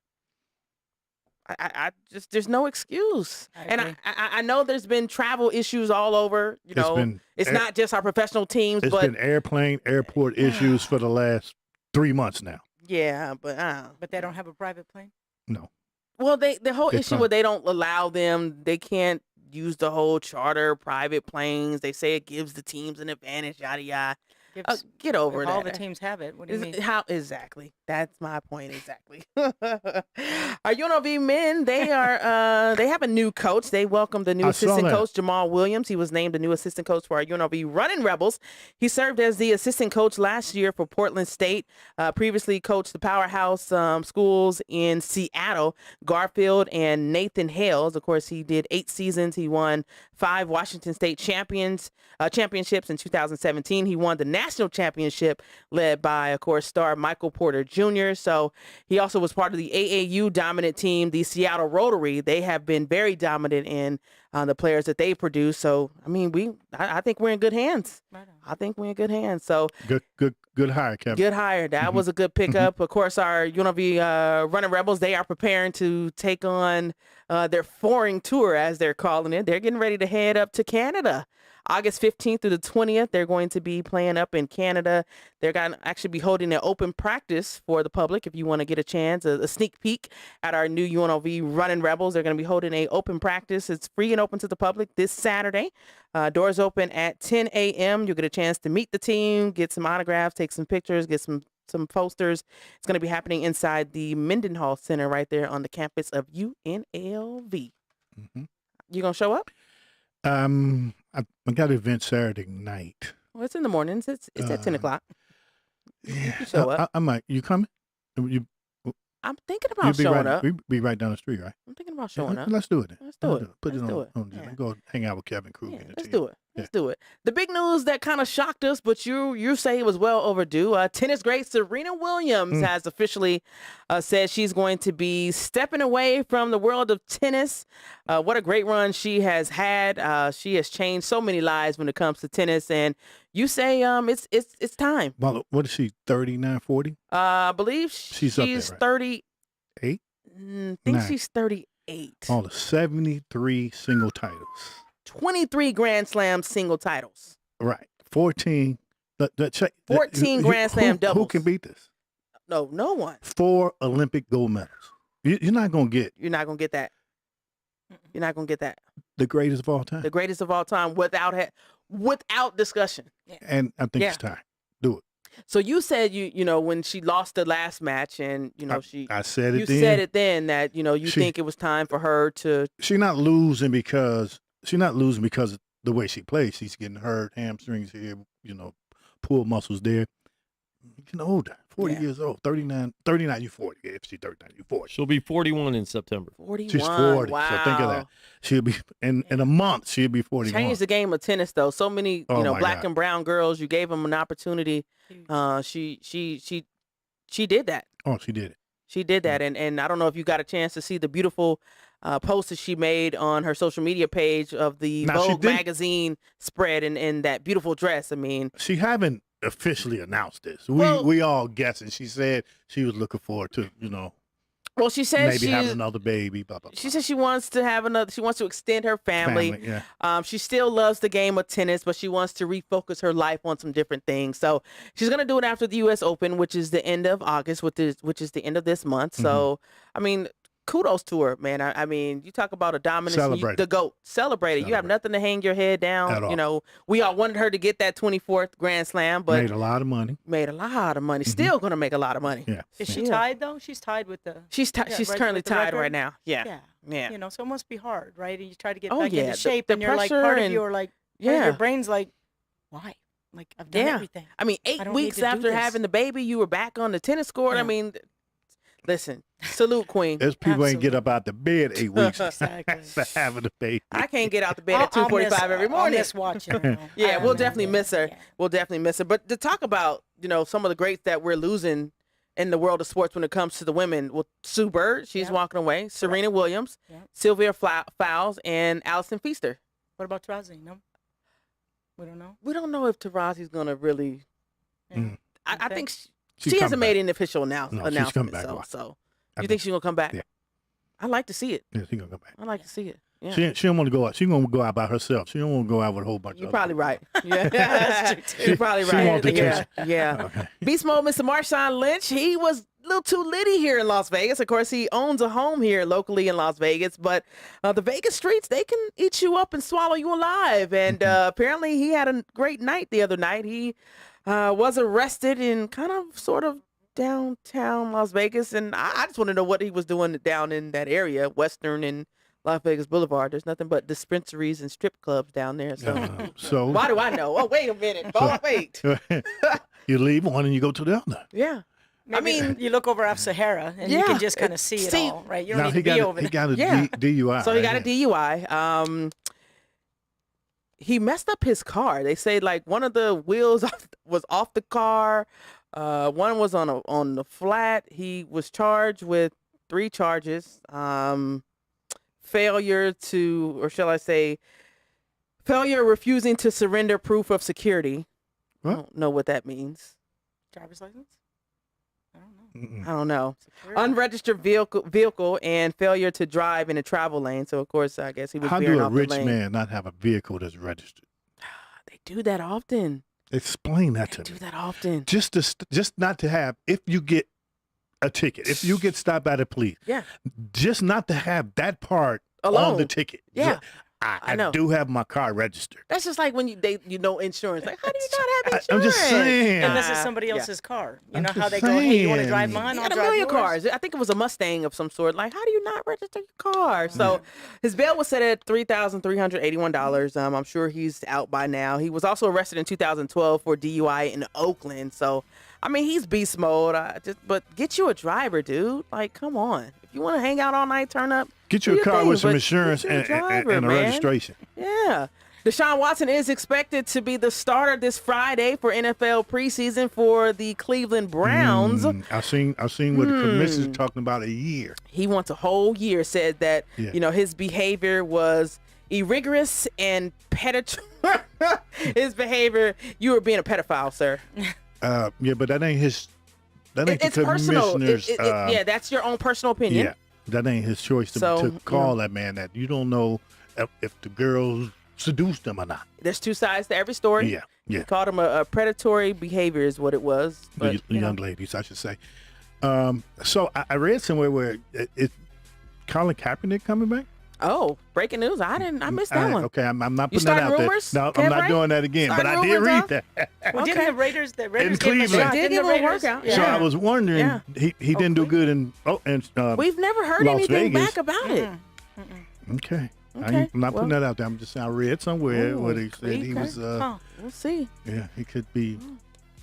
I just, there's no excuse. And I know there's been travel issues all over, it's not just our professional teams, It's but been airport issues for the last 3 months now. yeah, But they don't have a private plane? No. well, the whole It's issue fine. where they don't allow them, they can't use the whole charter private planes. They say it gives the teams an advantage, yada, yada. Get over If that. all the teams have it, what do you mean? How exactly? That's my point exactly. Our UNLV men, they have a new coach. They welcomed the new I saw assistant that. coach, Jamal Williams. He was named the new assistant coach for our UNLV Running Rebels. He served as the assistant coach last year for Portland State. Previously coached the powerhouse schools in Seattle, Garfield and Nathan Hales. Of course, he did 8 seasons. He won 5 Washington State championships in 2017. He won the national championship led by, of course, star Michael Porter Jr. So he also was part of the AAU dominant team, the Seattle Rotary. They have been very dominant in the players that they produce. So, I mean, I think we're in good hands. Right on. I think we're in good hands. So Good hire, Kevin. good hire. That was a good pickup. Of course, our UNLV Running Rebels, they are preparing to take on their foreign tour, as they're calling it. They're getting ready to head up to Canada. August 15th through the 20th, they're going to be playing up in Canada. They're going to actually be holding an open practice for the public. If you want to get a chance, a sneak peek at our new UNLV Running Rebels, they're going to be holding an open practice. It's free and open to the public this Saturday. Doors open at 10 a.m. You'll get a chance to meet the team, get some autographs, take some pictures, get some posters. It's going to be happening inside the Mendenhall Center right there on the campus of UNLV. Mm-hmm. You going to show up? I got an event Saturday night. Well, it's in the mornings. It's at 10 o'clock. Yeah, can show up. I might. You coming? I'm thinking about be showing right, up. We be right down the street, right? I'm thinking about showing up. Let's do it. Let's do it. Put Let's it do on. it. Yeah. Go hang out with Kevin Krug Yeah, and the let's team. do it. Let's do it. The big news that kind of shocked us, but you say it was well overdue. Tennis great Serena Williams has officially said she's going to be stepping away from the world of tennis. What a great run she has had. She has changed so many lives when it comes to tennis, and you say it's time. Well, what is she? 39, 40? I believe she's up there, right? 38. 8? I think 9. she's 38. All the 73 single titles. 23 Grand Slam single titles. Right. 14. 14 Grand Slam Who doubles. can beat this? No one. 4 Olympic gold medals. You're not going to get You're not gonna get that. You're not gonna get that. the greatest of all time. The greatest of all time without discussion. And I think it's time. Do it. So you said you know when she lost the last match and I said it you then. said it then that you think it was time for her to. She's not losing because of the way she plays. She's getting hurt, hamstrings here, pull muscles there. You're older, 40 years old, 39, you 40. If she's 39, you 40. She'll be 41 in September. 41. She's 40. Wow. So think of that. She'll be in a month. She'll be 41. Change the game of tennis though. So many Oh, my black God. and brown girls. You gave them an opportunity. She did that. Oh, she did it. She did that, and I don't know if you got a chance to see the beautiful post that she made on her social media page of the Now, she Vogue did- magazine spread in that beautiful dress. I mean, She haven't officially announced this. Well- We all guessing. She said she was looking forward to, well, she said maybe having another baby. Blah, blah, blah. she said she wants to have another. She wants to extend her family. Yeah. She still loves the game of tennis, but she wants to refocus her life on some different things. So she's gonna do it after the U.S. Open, which is the end of August, which is the end of this month. So I mean, kudos to her, man. I mean, you talk about a dominance, Celebrate it. the GOAT. Celebrate it. You have Celebrate. nothing to hang your head down. At all. We all wanted her to get that 24th Grand Slam, but Made a lot of money. made a lot of money. Still gonna make a lot of money. Yeah. Is she Yeah. tied though? She's tied with the. She's Yeah, she's right, currently with the tied record? right now. Yeah. Yeah. Yeah. You know, so it must be hard, right? And you try to get Oh, back yeah. into shape, The and you're like, pressure part of and- you are like, Yeah. your brain's like, why? Like, I've done Yeah. everything. I mean, I 8 don't need weeks to do after this. having the baby, you were back on the tennis court. I Yeah. mean, listen, salute, Queen. There's people ain't get up out the bed 8 weeks Exactly. after having a baby. I can't get out the bed at I'll 2:45 every morning. I'll miss watching her. Yeah, I we'll don't know. definitely miss her. Yeah. We'll definitely miss her. But to talk about, some of the greats that we're losing in the world of sports when it comes to the women, well, Sue Bird, she's Yep. walking away. Serena Williams, Yep. Sylvia Fowles, and Allison Feaster. What about Taurasi? No, we don't know. We don't know if Tarazi's going to really. Mm. I Okay. think She's she hasn't coming made back. an official No, she's coming announcement. back. So I you think she's going to come back? Yeah. I'd like to see it. Yeah, she gonna go back. I'd like to see it. Yeah. She don't want to go out. She gonna go out by herself. She don't want to go out with a whole bunch You're of. probably right. Yeah, That's true, too. You're probably She right. want the yeah, attention. yeah. Okay. Beast Mode, Mr. Marshawn Lynch. He was a little too litty here in Las Vegas. Of course, he owns a home here locally in Las Vegas, but the Vegas streets, they can eat you up and swallow you alive. And apparently, he had a great night the other night. He was arrested in kind of sort of downtown Las Vegas, and I just want to know what he was doing down in that area, Western and Las Vegas Boulevard. There's nothing but dispensaries and strip clubs down there. So So why do I know? Oh, wait a minute. Oh, wait. you leave one and you go to the other. Yeah. Maybe mean- you look over off Sahara and you Yeah, can just kind of see it see- all, right? You don't Now need he to be got over he there. got a Yeah. DUI. So he got a right? DUI. He messed up his car. They say like one of the wheels was off the car. One was on the flat. He was charged with 3 charges. Failure to, or shall I say, failure refusing to surrender proof of security. What? I don't know what that means. Driver's license? I don't know. Mm-mm. I don't know. Security? Unregistered vehicle and failure to drive in a travel lane. So of course, I guess he was How veering do a off rich the lane. man not have a vehicle that's registered? They do that often. Explain that They to do me. that often. Just not to have. If you get a ticket, if you get stopped by the police, Yeah. just not to have that part Alone. on the ticket. Yeah. I I know. do have my car registered. That's just like when you know insurance. Like, how do you not have insurance? I'm just saying. And this is Ah, somebody yeah. else's car. You I'm know how just they go, hey, you want to drive saying. mine? He I'll got a drive million yours. cars. I think it was a Mustang of some sort. Like, how do you not register your car? So his bail was set at $3,381. I'm sure he's out by now. He was also arrested in 2012 for DUI in Oakland. So, I mean, he's beast mode. But get you a driver, dude. Like, come on. If you want to hang out all night, turn up. Get do you a your car thing, with some but insurance get you a and driver, a man. registration. Yeah. Deshaun Watson is expected to be the starter this Friday for NFL preseason for the Cleveland Browns. I've seen what the commissioner's talking about a year. He wants a whole year. Said that Yeah. his behavior was irrigorous and his behavior. You were being a pedophile, sir. Yeah, but that ain't his. That ain't It's the personal. commissioner's. Yeah, that's your own personal opinion. Yeah, that ain't his choice to, So, to call that man that. You don't know if the girls seduced him or not. There's 2 sides to every story. Yeah, yeah. He called him a predatory behavior is what it was. But, The young ladies, I should say. So I read somewhere where is Colin Kaepernick coming back? Oh, breaking news. I missed that one. Okay, I'm not You putting that starting out rumors, there. No, I'm Kev not Ray? doing that again. But Starting I did rumors, read huh? that. Well, didn't the Raiders In gave him a Cleveland. shot? They did Didn't give the him a Raiders? workout. Yeah. So I was wondering, Yeah. he didn't do good in We've never heard Las anything Vegas. back about it. Okay. Okay, I'm not well. putting that out there. I'm just saying I read somewhere Ooh, where they said he okay. was Huh. We'll see. yeah, he could be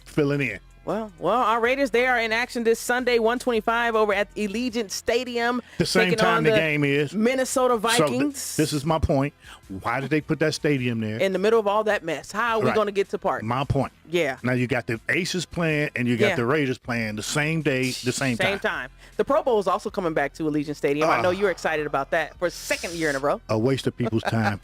filling in. Well, our Raiders, they are in action this Sunday, 1:25 over at Allegiant Stadium. The same taking time on the game is. Minnesota So Vikings. this is my point. Why did they put that stadium there? in the middle of all that mess. How are we Right. going to get to party? My point. Yeah. Now you got the Aces playing and you got Yeah. the Raiders playing the same day, the same time. The Pro Bowl is also coming back to Allegiant Stadium. I know you're excited about that for a second year in a row. A waste of people's time.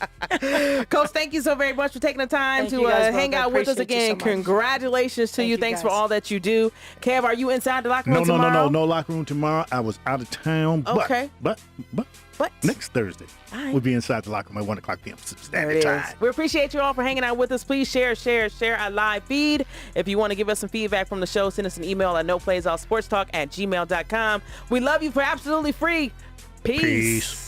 Coach, thank you so very much for taking the time Thank to you guys both. hang I out with us appreciate you again. so much. Congratulations to Thank you. you, Thanks for guys. all that you do. Kev, are you inside the locker room No, tomorrow? no locker room tomorrow. I was out of town. Okay. But next Thursday, All right. we'll be inside the locker room at 1 o'clock p.m. There Standard it is. Time. We appreciate you all for hanging out with us. Please share our live feed. If you want to give us some feedback from the show, send us an email at noplaysoutsportstalk@gmail.com. We love you for absolutely free. Peace.